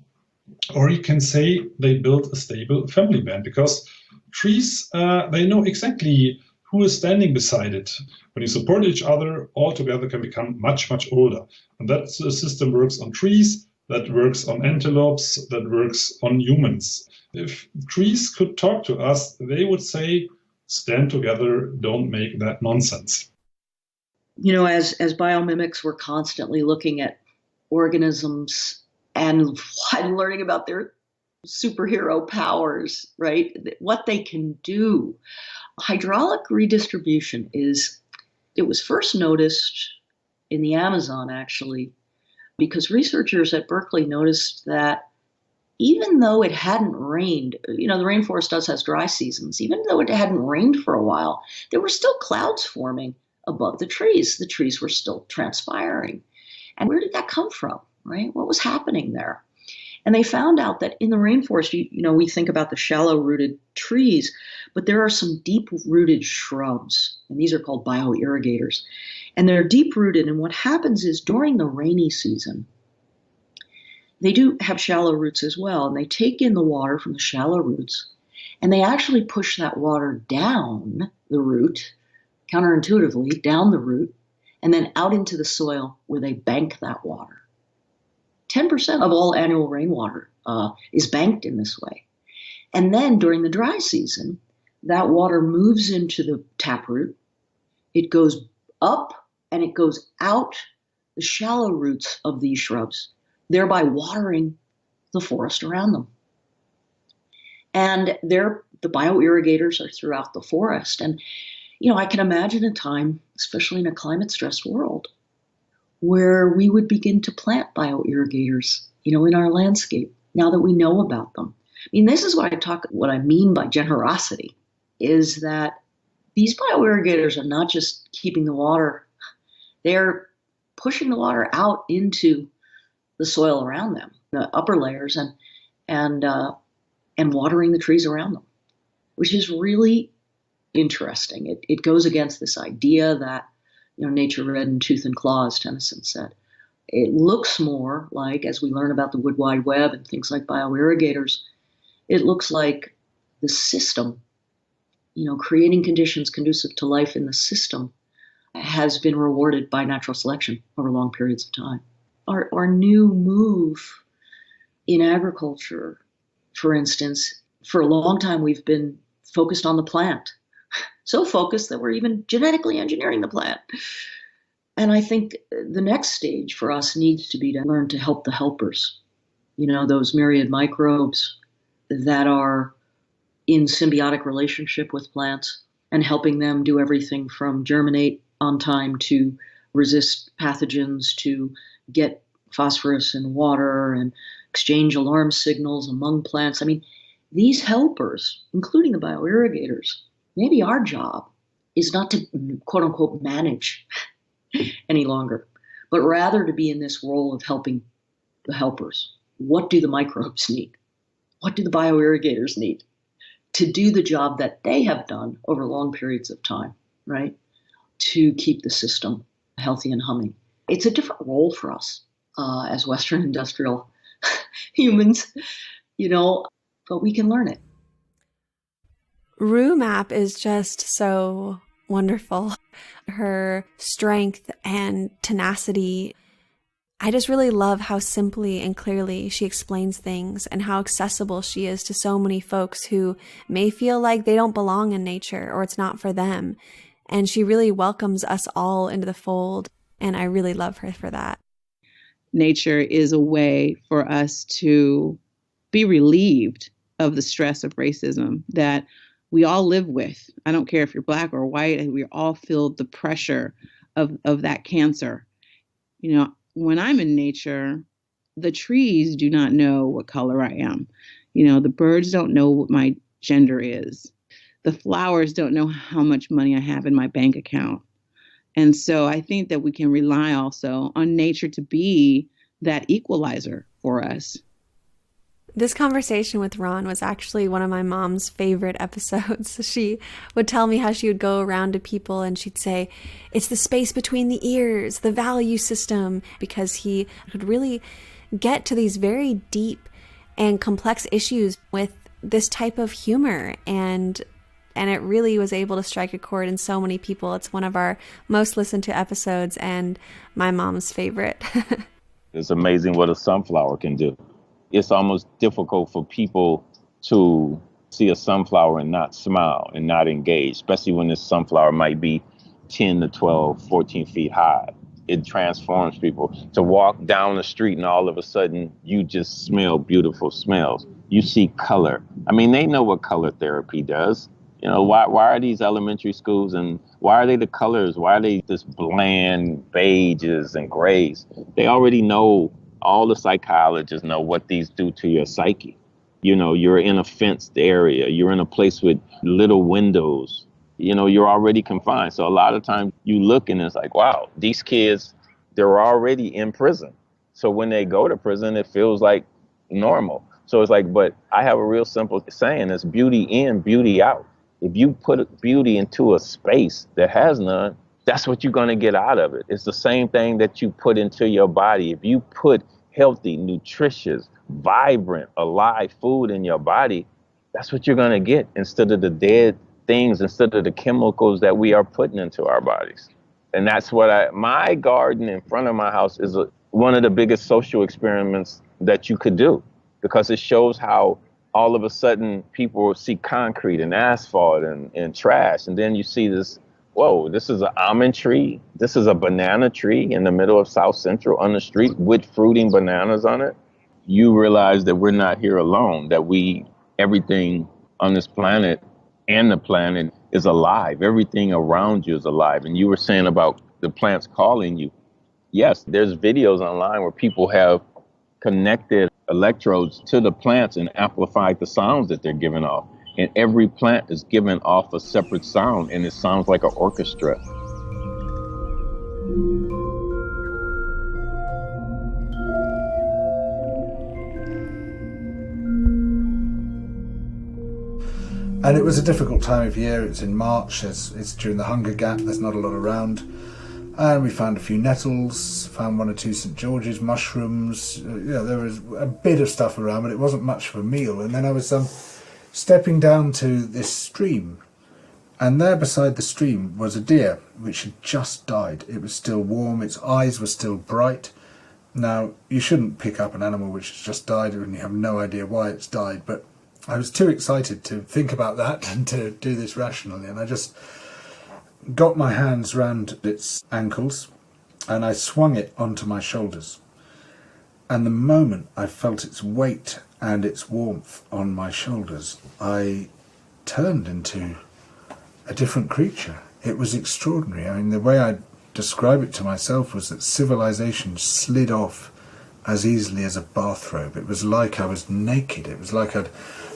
or you can say they build a stable family band, because trees, they know exactly who is standing beside it. When you support each other, all together can become much, much older. And that system works on trees, that works on antelopes, that works on humans. If trees could talk to us, they would say, stand together, don't make that nonsense. You know, as biomimics, we're constantly looking at organisms and learning about their superhero powers, right? What they can do. Hydraulic redistribution it was first noticed in the Amazon, actually, because researchers at Berkeley noticed that even though it hadn't rained, you know, the rainforest has dry seasons, even though it hadn't rained for a while, there were still clouds forming above the trees. The trees were still transpiring. And where did that come from, right? What was happening there? And they found out that in the rainforest, you know, we think about the shallow-rooted trees, but there are some deep-rooted shrubs, and these are called bioirrigators. And they're deep-rooted, and what happens is during the rainy season, they do have shallow roots as well, and they take in the water from the shallow roots, and they actually push that water down the root, counterintuitively, down the root, and then out into the soil where they bank that water. 10% of all annual rainwater is banked in this way. And then during the dry season, that water moves into the taproot. It goes up and it goes out the shallow roots of these shrubs, thereby watering the forest around them. And the bioirrigators are throughout the forest. And, you know, I can imagine a time, especially in a climate-stressed world, where we would begin to plant bioirrigators, you know, in our landscape, now that we know about them. I mean, this is what I mean by generosity, is that these bioirrigators are not just keeping the water, they're pushing the water out into the soil around them, the upper layers, and watering the trees around them, which is really interesting. It goes against this idea that, you know, nature red in tooth and claw, as Tennyson said. It looks more like, as we learn about the Wood Wide Web and things like bioirrigators, it looks like the system, you know, creating conditions conducive to life in the system has been rewarded by natural selection over long periods of time. Our new move in agriculture, for instance, for a long time we've been focused on the plant. So focused that we're even genetically engineering the plant. And I think the next stage for us needs to be to learn to help the helpers, you know, those myriad microbes that are in symbiotic relationship with plants and helping them do everything from germinate on time to resist pathogens, to get phosphorus in water and exchange alarm signals among plants. I mean, these helpers, including the bioirrigators, maybe our job is not to, quote unquote, manage any longer, but rather to be in this role of helping the helpers. What do the microbes need? What do the bioirrigators need to do the job that they have done over long periods of time, right? To keep the system healthy and humming. It's a different role for us as Western industrial humans, you know, but we can learn it. Rue Mapp is just so wonderful. Her strength and tenacity. I just really love how simply and clearly she explains things and how accessible she is to so many folks who may feel like they don't belong in nature or it's not for them. And she really welcomes us all into the fold. And I really love her for that. Nature is a way for us to be relieved of the stress of racism that we all live with. I don't care if you're black or white, we all feel the pressure of that cancer. You know, when I'm in nature, the trees do not know what color I am. You know, the birds don't know what my gender is. The flowers don't know how much money I have in my bank account. And so I think that we can rely also on nature to be that equalizer for us. This conversation with Ron was actually one of my mom's favorite episodes. She would tell me how she would go around to people and she'd say, it's the space between the ears, the value system, because he could really get to these very deep and complex issues with this type of humor. And it really was able to strike a chord in so many people. It's one of our most listened to episodes and my mom's favorite. It's amazing what a sunflower can do. It's almost difficult for people to see a sunflower and not smile and not engage, especially when this sunflower might be 10 to 12, 14 feet high. It transforms people. To walk down the street and all of a sudden you just smell beautiful smells. You see color. I mean, they know what color therapy does. You know, why are these elementary schools and why are they the colors? Why are they this bland beiges and grays? They already know. All the psychologists know what these do to your psyche. You know, you're in a fenced area. You're in a place with little windows. You know, you're already confined. So a lot of times you look and it's like, wow, these kids, they're already in prison. So when they go to prison, it feels like normal. So it's like, but I have a real simple saying, it's beauty in, beauty out. If you put beauty into a space that has none, that's what you're going to get out of it. It's the same thing that you put into your body. If you put healthy, nutritious, vibrant, alive food in your body, that's what you're going to get instead of the dead things, instead of the chemicals that we are putting into our bodies. And that's what my garden in front of my house is one of the biggest social experiments that you could do, because it shows how all of a sudden people see concrete and asphalt and trash. And then you see this, whoa, this is an almond tree. This is a banana tree in the middle of South Central on the street with fruiting bananas on it. You realize that we're not here alone, that everything on this planet and the planet is alive. Everything around you is alive. And you were saying about the plants calling you. Yes, there's videos online where people have connected electrodes to the plants and amplified the sounds that they're giving off. And every plant is giving off a separate sound, and it sounds like an orchestra. And it was a difficult time of year. It's in March, it's during the hunger gap, there's not a lot around. And we found a few nettles, found 1 or 2 St. George's, mushrooms. There was a bit of stuff around, but it wasn't much for a meal. And then I was stepping down to this stream, and there beside the stream was a deer which had just died. It was still warm, its eyes were still bright. Now, you shouldn't pick up an animal which has just died and you have no idea why it's died, but I was too excited to think about that and to do this rationally, and I just got my hands round its ankles and I swung it onto my shoulders. And the moment I felt its weight and its warmth on my shoulders, I turned into a different creature. It was extraordinary. I mean, the way I describe it to myself was that civilization slid off as easily as a bathrobe. It was like I was naked. It was like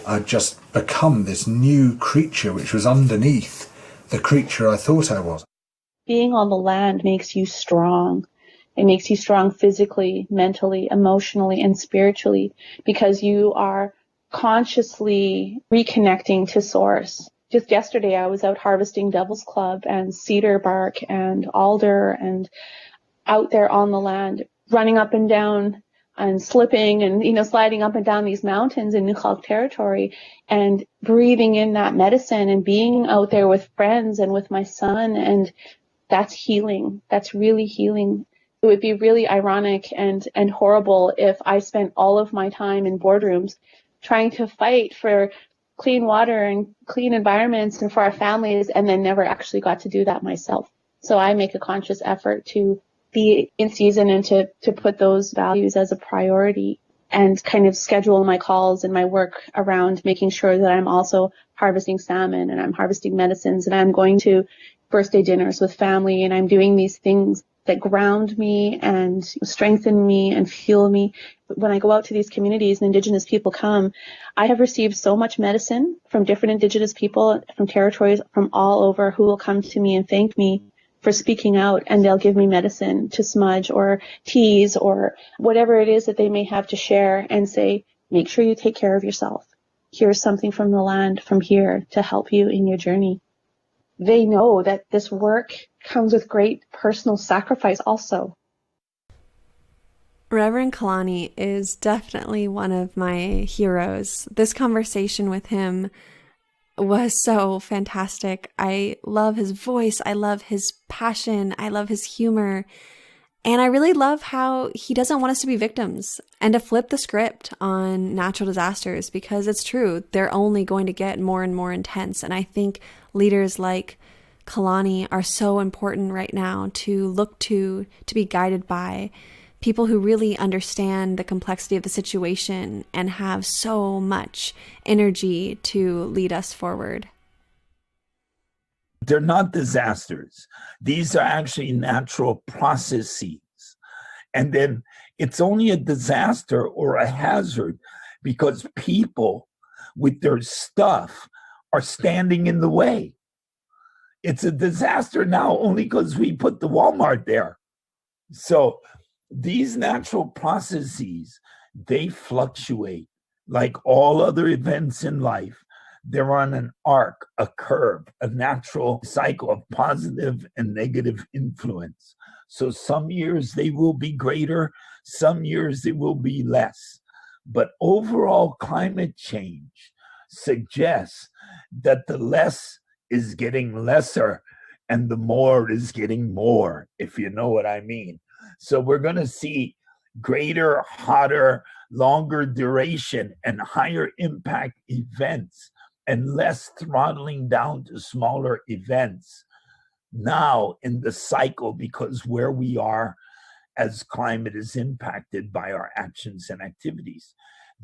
I'd just become this new creature which was underneath the creature I thought I was. Being on the land makes you strong. It makes you strong physically, mentally, emotionally, and spiritually, because you are consciously reconnecting to source. Just yesterday, I was out harvesting Devil's Club and cedar bark and alder and out there on the land, running up and down and slipping and, sliding up and down these mountains in Nukhalk territory and breathing in that medicine and being out there with friends and with my son. And that's healing. That's really healing. It would be really ironic and horrible if I spent all of my time in boardrooms trying to fight for clean water and clean environments and for our families, and then never actually got to do that myself. So I make a conscious effort to be in season and to put those values as a priority and kind of schedule my calls and my work around making sure that I'm also harvesting salmon and I'm harvesting medicines and I'm going to birthday dinners with family and I'm doing these things that ground me and strengthen me and fuel me. When I go out to these communities and Indigenous people come, I have received so much medicine from different Indigenous people from territories from all over who will come to me and thank me for speaking out, and they'll give me medicine to smudge or teas or whatever it is that they may have to share and say, Make sure you take care of yourself. Here's something from the land from here to help you in your journey. They know that this work comes with great personal sacrifice also. Reverend Kalani is definitely one of my heroes. This conversation with him was so fantastic. I love his voice. I love his passion. I love his humor. And I really love how he doesn't want us to be victims and to flip the script on natural disasters, because it's true. They're only going to get more and more intense. And I think leaders like Kalani are so important right now to look to be guided by, people who really understand the complexity of the situation and have so much energy to lead us forward. They're not disasters. These are actually natural processes. And then it's only a disaster or a hazard because people with their stuff are standing in the way. It's a disaster now only because we put the Walmart there. So these natural processes, they fluctuate like all other events in life. They're on an arc, a curve, a natural cycle of positive and negative influence. So some years they will be greater, some years they will be less. But overall climate change suggests that the less is getting lesser and the more is getting more, if you know what I mean. So we're going to see greater, hotter, longer duration and higher impact events and less throttling down to smaller events now in the cycle, because where we are as climate is impacted by our actions and activities.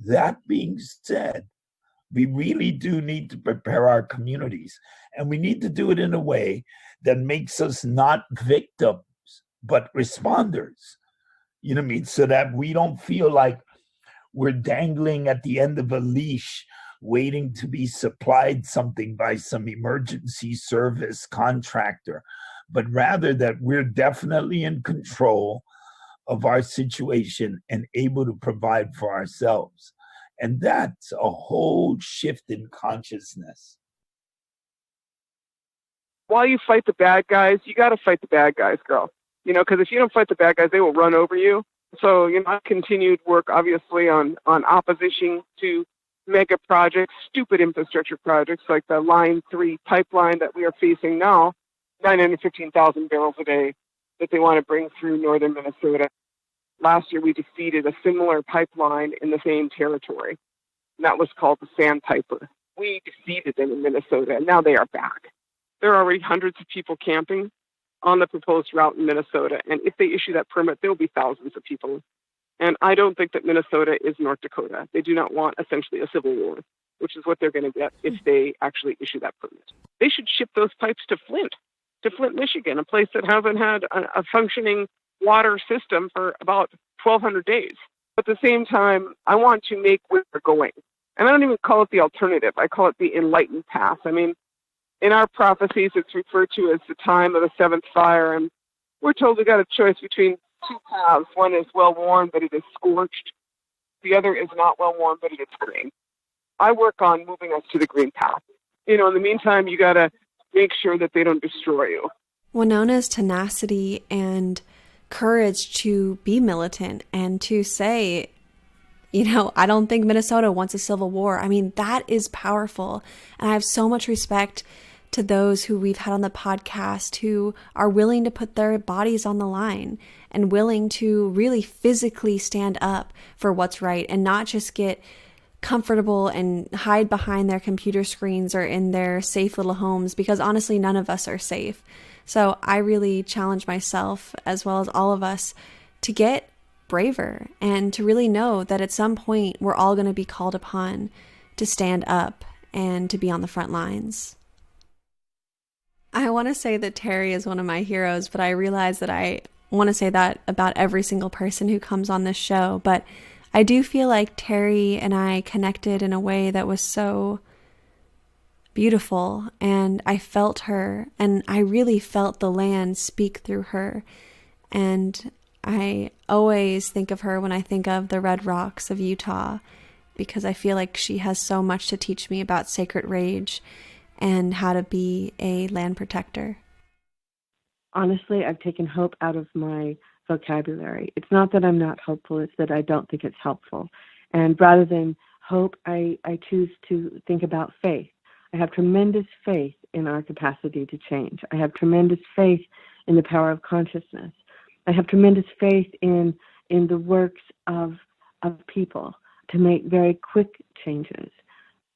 That being said, we really do need to prepare our communities, and we need to do it in a way that makes us not victims, but responders, you know what I mean? So that we don't feel like we're dangling at the end of a leash, waiting to be supplied something by some emergency service contractor, but rather that we're definitely in control of our situation and able to provide for ourselves. And that's a whole shift in consciousness. While you fight the bad guys, you got to fight the bad guys, girl. You know, because if you don't fight the bad guys, they will run over you. So, you know, I continued work, obviously, on opposition to mega projects, stupid infrastructure projects like the Line 3 pipeline that we are facing now, 915,000 barrels a day that they want to bring through northern Minnesota. Last year, we defeated a similar pipeline in the same territory, and that was called the Sandpiper. We defeated them in Minnesota, and now they are back. There are already hundreds of people camping on the proposed route in Minnesota, and if they issue that permit, there will be thousands of people. And I don't think that Minnesota is North Dakota. They do not want essentially a civil war, which is what they're going to get if they actually issue that permit. They should ship those pipes to Flint, Michigan, a place that hasn't had a functioning water system for about 1,200 days. But at the same time, I want to make where we're going. And I don't even call it the alternative. I call it the enlightened path. I mean, in our prophecies, it's referred to as the time of the seventh fire. And we're told we got a choice between two paths. One is well-worn, but it is scorched. The other is not well-worn, but it is green. I work on moving us to the green path. You know, in the meantime, you got to make sure that they don't destroy you. Winona's tenacity and courage to be militant and to say, you know, I don't think Minnesota wants a civil war. I mean, that is powerful. And I have so much respect to those who we've had on the podcast who are willing to put their bodies on the line and willing to really physically stand up for what's right and not just get comfortable and hide behind their computer screens or in their safe little homes, because honestly, none of us are safe. So I really challenge myself, as well as all of us, to get braver and to really know that at some point we're all going to be called upon to stand up and to be on the front lines. I want to say that Terry is one of my heroes, but I realize that I want to say that about every single person who comes on this show. But I do feel like Terry and I connected in a way that was so beautiful, and I felt her, and I really felt the land speak through her. And I always think of her when I think of the Red Rocks of Utah because I feel like she has so much to teach me about sacred rage and how to be a land protector. Honestly, I've taken hope out of my vocabulary. It's not that I'm not hopeful, it's that I don't think it's helpful. And rather than hope, I choose to think about faith. I have tremendous faith in our capacity to change. I have tremendous faith in the power of consciousness. I have tremendous faith in the works of people to make very quick changes.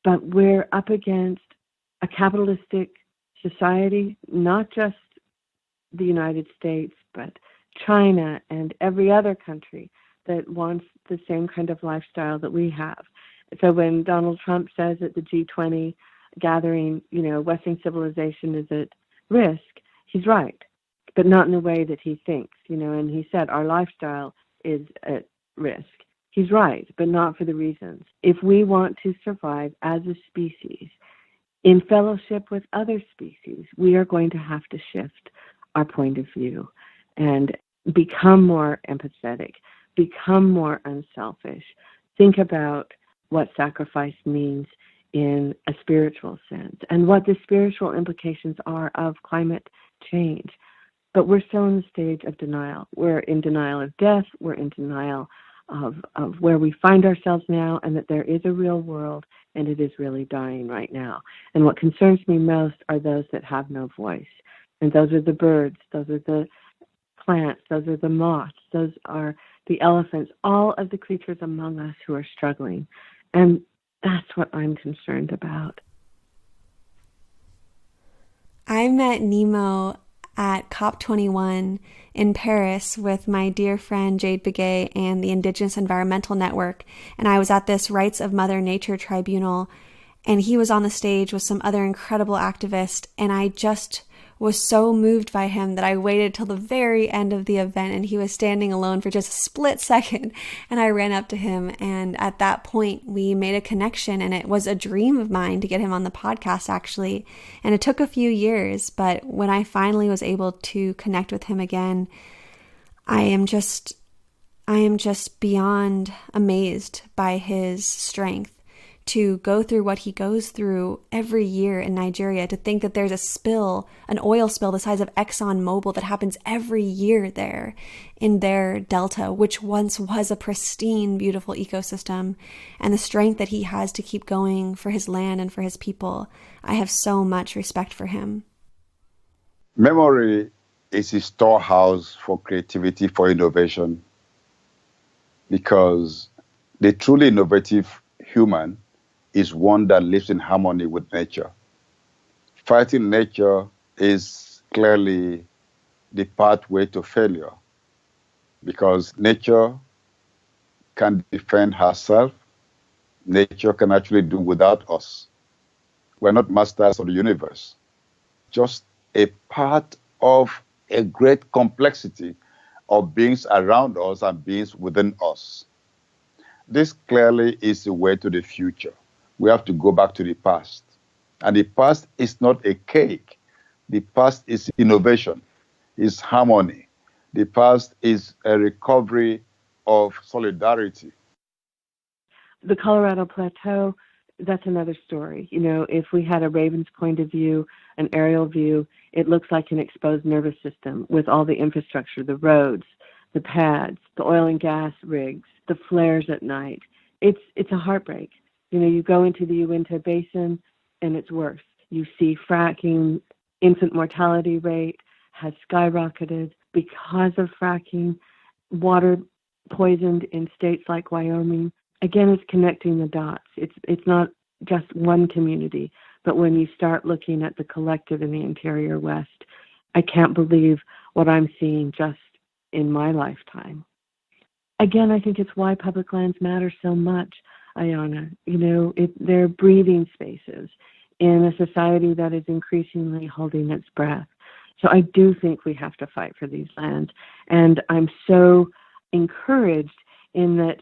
But we're up against a capitalistic society, not just the United States, but China and every other country that wants the same kind of lifestyle that we have. So when Donald Trump says at the G20 gathering, Western civilization is at risk, he's right, but not in the way that he thinks, and he said our lifestyle is at risk. He's right, but not for the reasons. If we want to survive as a species in fellowship with other species, we are going to have to shift our point of view and become more empathetic, become more unselfish, think about what sacrifice means in a spiritual sense and what the spiritual implications are of climate change. But we're still in the stage of denial. We're in denial of death. We're in denial of where we find ourselves now, and that there is a real world and it is really dying right now. And what concerns me most are those that have no voice. And those are the birds, those are the plants, those are the moths, those are the elephants, all of the creatures among us who are struggling. And that's what I'm concerned about. I met Nnimmo at COP21 in Paris with my dear friend Jade Begay and the Indigenous Environmental Network, and I was at this Rights of Mother Nature tribunal, and he was on the stage with some other incredible activists, and I just was so moved by him that I waited till the very end of the event, and he was standing alone for just a split second, and I ran up to him, and at that point we made a connection, and it was a dream of mine to get him on the podcast, actually, and it took a few years, but when I finally was able to connect with him again, I am just beyond amazed by his strength to go through what he goes through every year in Nigeria, to think that there's a spill, an oil spill the size of ExxonMobil that happens every year there in their delta, which once was a pristine, beautiful ecosystem, and the strength that he has to keep going for his land and for his people. I have so much respect for him. Memory is a storehouse for creativity, for innovation, because the truly innovative human is one that lives in harmony with nature. Fighting nature is clearly the pathway to failure, because nature can defend herself. Nature can actually do without us. We're not masters of the universe, just a part of a great complexity of beings around us and beings within us. This clearly is the way to the future. We have to go back to the past. And the past is not a cake. The past is innovation, is harmony. The past is a recovery of solidarity. The Colorado Plateau, that's another story. If we had a raven's point of view, an aerial view, it looks like an exposed nervous system with all the infrastructure, the roads, the pads, the oil and gas rigs, the flares at night. It's a heartbreak. You go into the Uinta Basin and it's worse. You see fracking, infant mortality rate has skyrocketed because of fracking, water poisoned in states like Wyoming. Again, it's connecting the dots. It's not just one community, but when you start looking at the collective in the interior West, I can't believe what I'm seeing just in my lifetime. Again, I think it's why public lands matter so much, Ayana. They're breathing spaces in a society that is increasingly holding its breath. So I do think we have to fight for these lands. And I'm so encouraged in that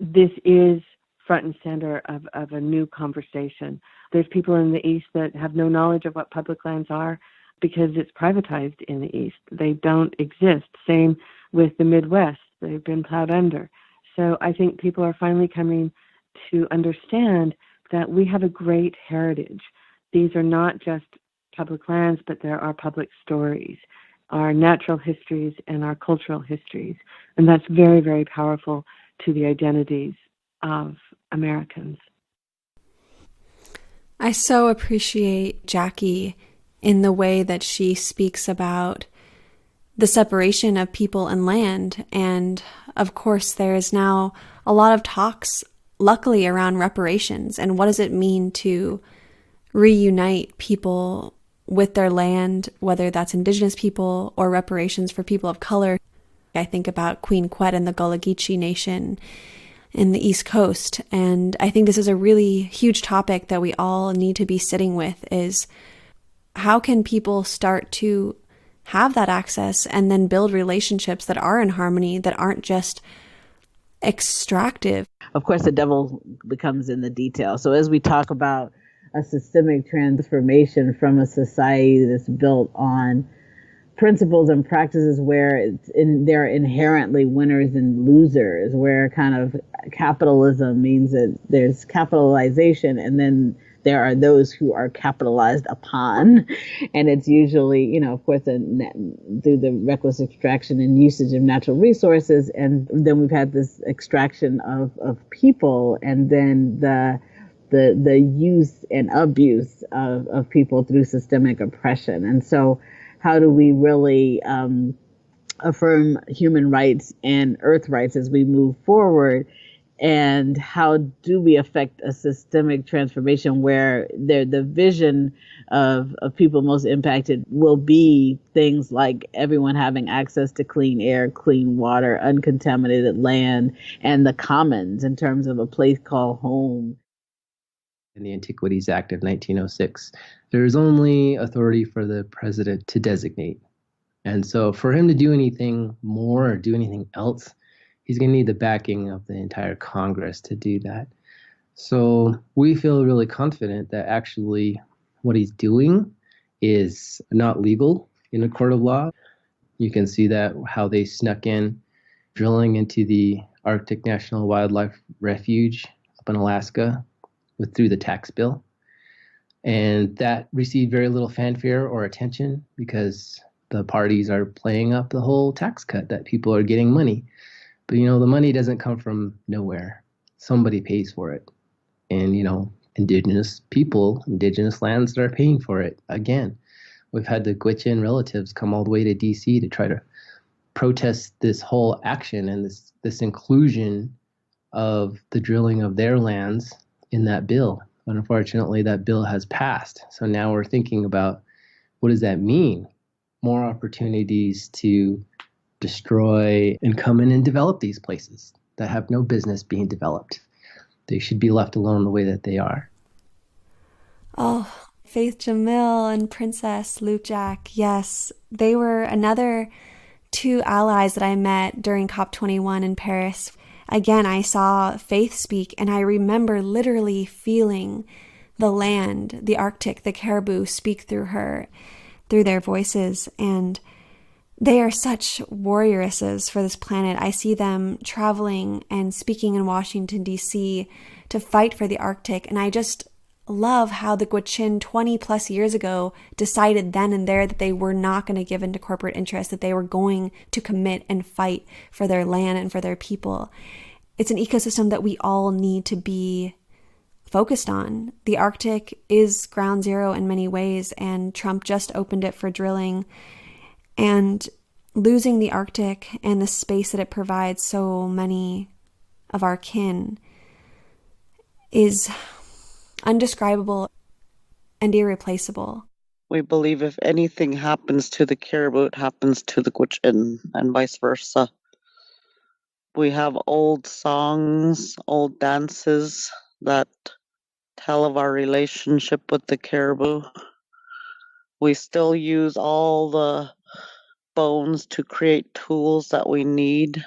this is front and center of a new conversation. There's people in the East that have no knowledge of what public lands are because it's privatized in the East. They don't exist. Same with the Midwest. They've been plowed under. So I think people are finally coming to understand that we have a great heritage. These are not just public lands, but there are public stories, our natural histories and our cultural histories. And that's very, very powerful to the identities of Americans. I so appreciate Jacqui in the way that she speaks about the separation of people and land. And of course, there is now a lot of talks, luckily, around reparations and what does it mean to reunite people with their land, whether that's Indigenous people or reparations for people of color. I think about Queen Quet and the Gullah Geechee Nation in the East Coast. And I think this is a really huge topic that we all need to be sitting with, is how can people start to have that access and then build relationships that are in harmony, that aren't just extractive. Of course, the devil becomes in the detail. So as we talk about a systemic transformation from a society that's built on principles and practices where there are inherently winners and losers, where kind of capitalism means that there's capitalization and then there are those who are capitalized upon. And it's usually, of course, through the reckless extraction and usage of natural resources. And then we've had this extraction of people, and then the use and abuse of people through systemic oppression. And so how do we really affirm human rights and earth rights as we move forward? And how do we affect a systemic transformation where the vision of people most impacted will be things like everyone having access to clean air, clean water, uncontaminated land, and the commons in terms of a place called home? In the Antiquities Act of 1906, there is only authority for the president to designate. And so for him to do anything more or do anything else, he's going to need the backing of the entire Congress to do that. So we feel really confident that actually what he's doing is not legal in a court of law. You can see that how they snuck in drilling into the Arctic National Wildlife Refuge up in Alaska through the tax bill. And that received very little fanfare or attention because the parties are playing up the whole tax cut, that people are getting money. But, the money doesn't come from nowhere. Somebody pays for it. And, indigenous people, indigenous lands are paying for it. Again, we've had the Gwich'in relatives come all the way to D.C. to try to protest this whole action and this inclusion of the drilling of their lands in that bill. Unfortunately, that bill has passed. So now we're thinking about, what does that mean? More opportunities to destroy and come in and develop these places that have no business being developed. They should be left alone the way that they are. Oh, Faith Gemmill and Princess Lucaj, yes. They were another two allies that I met during COP21 in Paris. Again, I saw Faith speak, and I remember literally feeling the land, the Arctic, the caribou speak through her, through their voices. And they are such warrioresses for this planet. I see them traveling and speaking in Washington, D.C. to fight for the Arctic. And I just love how the Gwich'in 20 plus years ago decided then and there that they were not going to give in to corporate interests, that they were going to commit and fight for their land and for their people. It's an ecosystem that we all need to be focused on. The Arctic is ground zero in many ways, and Trump just opened it for drilling. And losing the Arctic and the space that it provides so many of our kin is undescribable and irreplaceable. We believe if anything happens to the caribou, it happens to the Gwich'in and vice versa. We have old songs, old dances that tell of our relationship with the caribou. We still use all the bones to create tools that we need.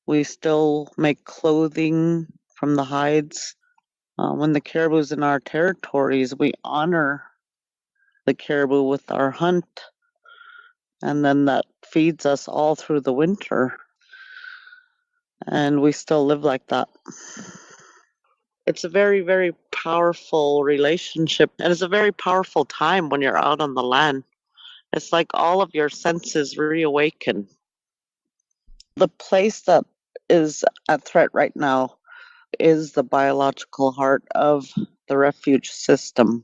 We still make clothing from the hides. When the caribou's in our territories, we honor the caribou with our hunt, and then that feeds us all through the winter. And we still live like that. It's a very, very powerful relationship, and it's a very powerful time when you're out on the land. It's like all of your senses reawaken. The place that is at threat right now is the biological heart of the refuge system.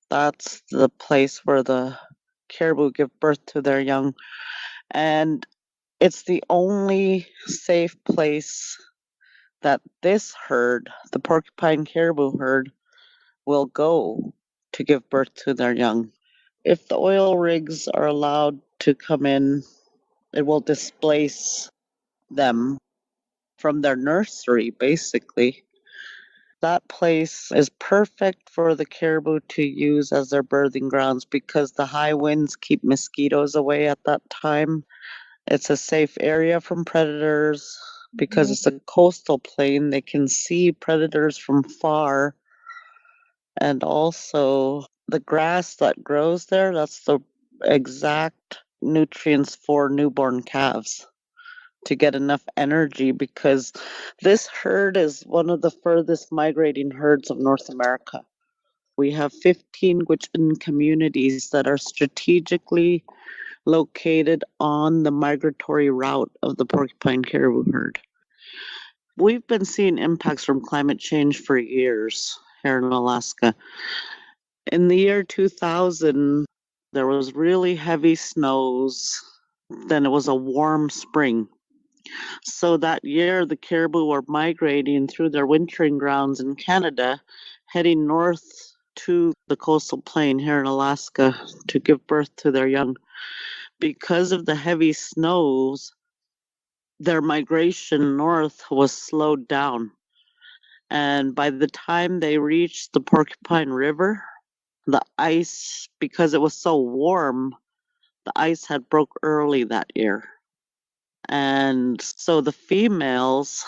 That's the place where the caribou give birth to their young, and it's the only safe place that this herd, the porcupine caribou herd, will go to give birth to their young. If the oil rigs are allowed to come in, it will displace them from their nursery, basically. That place is perfect for the caribou to use as their birthing grounds because the high winds keep mosquitoes away at that time. It's a safe area from predators because it's a coastal plain. They can see predators from far. And also the grass that grows there, that's the exact nutrients for newborn calves to get enough energy, because this herd is one of the furthest migrating herds of North America. We have 15 Gwich'in communities that are strategically located on the migratory route of the porcupine caribou herd. We've been seeing impacts from climate change for years here in Alaska. In the year 2000, there was really heavy snows. Then it was a warm spring. So that year, the caribou were migrating through their wintering grounds in Canada, heading north to the coastal plain here in Alaska to give birth to their young. Because of the heavy snows, their migration north was slowed down. And by the time they reached the Porcupine River, the ice, because it was so warm, the ice had broke early that year. And so the females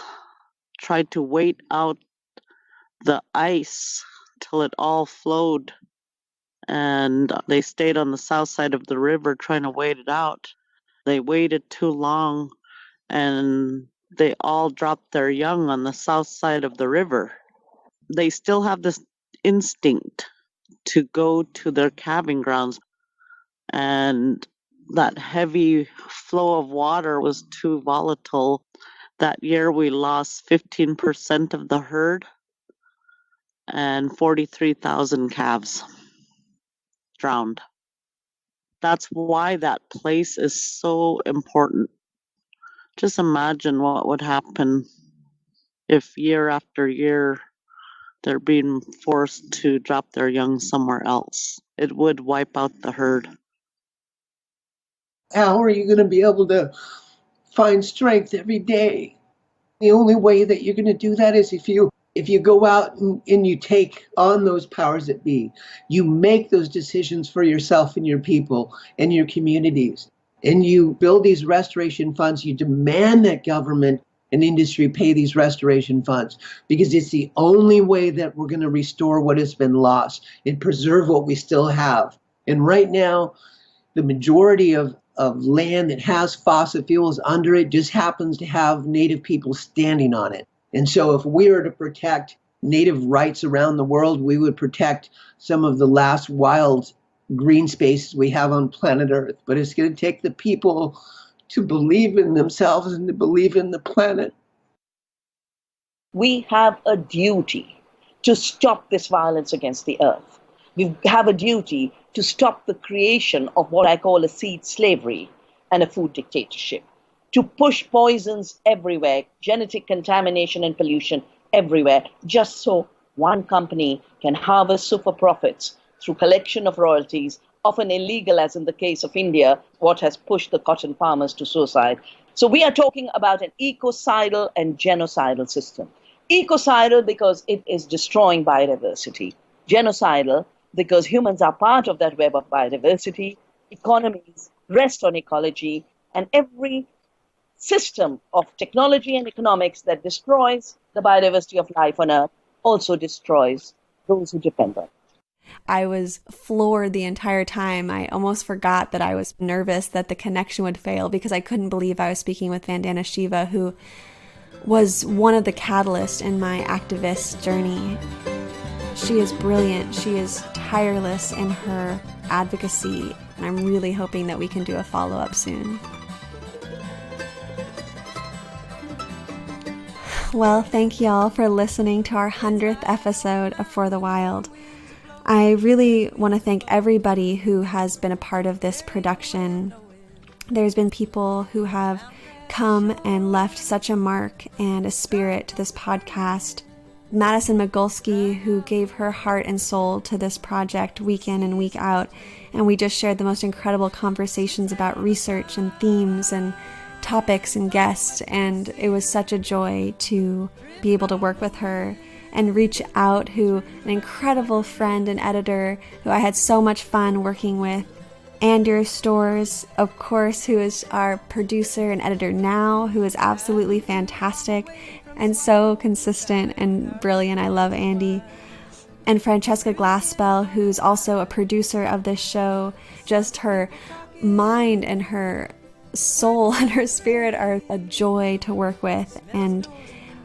tried to wait out the ice till it all flowed. And they stayed on the south side of the river trying to wait it out. They waited too long, and they all dropped their young on the south side of the river. They still have this instinct to go to their calving grounds, and that heavy flow of water was too volatile. That year we lost 15% of the herd and 43,000 calves drowned. That's why that place is so important. Just imagine what would happen if year after year they're being forced to drop their young somewhere else. It would wipe out the herd. How are you going to be able to find strength every day? The only way that you're going to do that is if you go out and you take on those powers that be. You make those decisions for yourself and your people and your communities. And you build these restoration funds. You demand that government and industry pay these restoration funds, because it's the only way that we're going to restore what has been lost and preserve what we still have. And right now, the majority of land that has fossil fuels under it just happens to have Native people standing on it. And so if we were to protect Native rights around the world, we would protect some of the last wild green spaces we have on planet Earth. But it's going to take the people to believe in themselves and to believe in the planet. We have a duty to stop this violence against the earth. We have a duty to stop the creation of what I call a seed slavery and a food dictatorship, to push poisons everywhere, genetic contamination and pollution everywhere, just so one company can harvest super profits through collection of royalties, often illegal, as in the case of India, what has pushed the cotton farmers to suicide. So we are talking about an ecocidal and genocidal system. Ecocidal because it is destroying biodiversity. Genocidal because humans are part of that web of biodiversity. Economies rest on ecology, and every system of technology and economics that destroys the biodiversity of life on Earth also destroys those who depend on it. I was floored the entire time. I almost forgot that I was nervous that the connection would fail because I couldn't believe I was speaking with Vandana Shiva, who was one of the catalysts in my activist journey. She is brilliant. She is tireless in her advocacy, and I'm really hoping that we can do a follow-up soon. Well, thank y'all for listening to our 100th episode of For the Wild. I really want to thank everybody who has been a part of this production. There's been people who have come and left such a mark and a spirit to this podcast. Madison Magulski, who gave her heart and soul to this project week in and week out, and we just shared the most incredible conversations about research and themes and topics and guests, and it was such a joy to be able to work with her. And Reach Out, who an incredible friend and editor who I had so much fun working with. Andrew Storrs, of course, who is our producer and editor now, who is absolutely fantastic and so consistent and brilliant. I love Andy. And Francesca Glassbell, who's also a producer of this show. Just her mind and her soul and her spirit are a joy to work with. And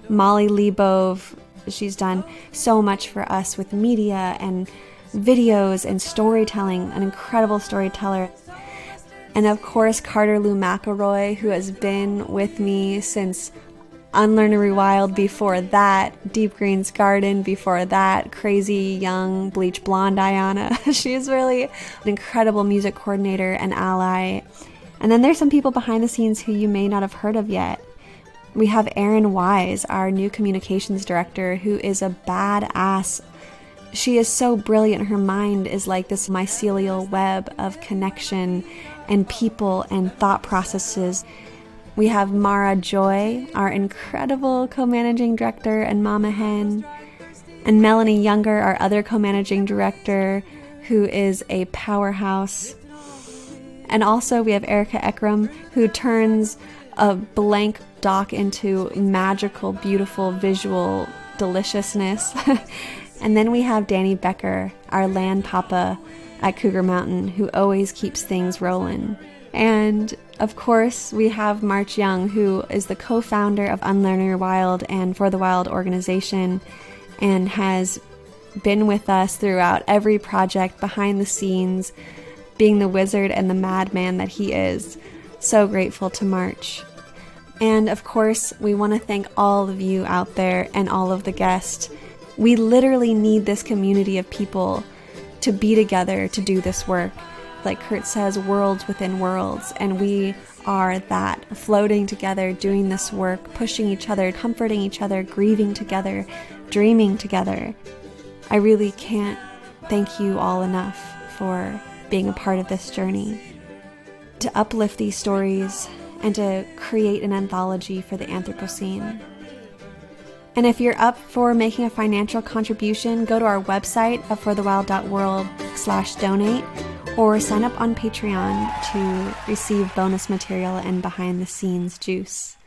Molly Lebove, she's done so much for us with media and videos and storytelling, an incredible storyteller. And of course, Carter Lou McElroy, who has been with me since Unlearn and Rewild, before that, Deep Green's Garden, before that, crazy young bleach blonde Ayana. She is really an incredible music coordinator and ally. And then there's some people behind the scenes who you may not have heard of yet. We have Erin Wise, our new communications director, who is a badass. She is so brilliant. Her mind is like this mycelial web of connection and people and thought processes. We have Mara Joy, our incredible co-managing director and mama hen, and Melanie Younger, our other co-managing director, who is a powerhouse. And also we have Erica Ekram, who turns a blank doc into magical, beautiful, visual deliciousness. And then we have Danny Becker, our land papa at Cougar Mountain, who always keeps things rolling. And of course, we have March Young, who is the co-founder of Unlearn and Rewild and For the Wild organization, and has been with us throughout every project behind the scenes, being the wizard and the madman that he is. So grateful to March. And of course, we want to thank all of you out there and all of the guests. We literally need this community of people to be together to do this work. Like Kurt says, worlds within worlds, and we are that, floating together, doing this work, pushing each other, comforting each other, grieving together, dreaming together. I really can't thank you all enough for being a part of this journey. To uplift these stories and to create an anthology for the Anthropocene. And if you're up for making a financial contribution, go to our website at forthewild.world/donate or sign up on Patreon to receive bonus material and behind the scenes juice.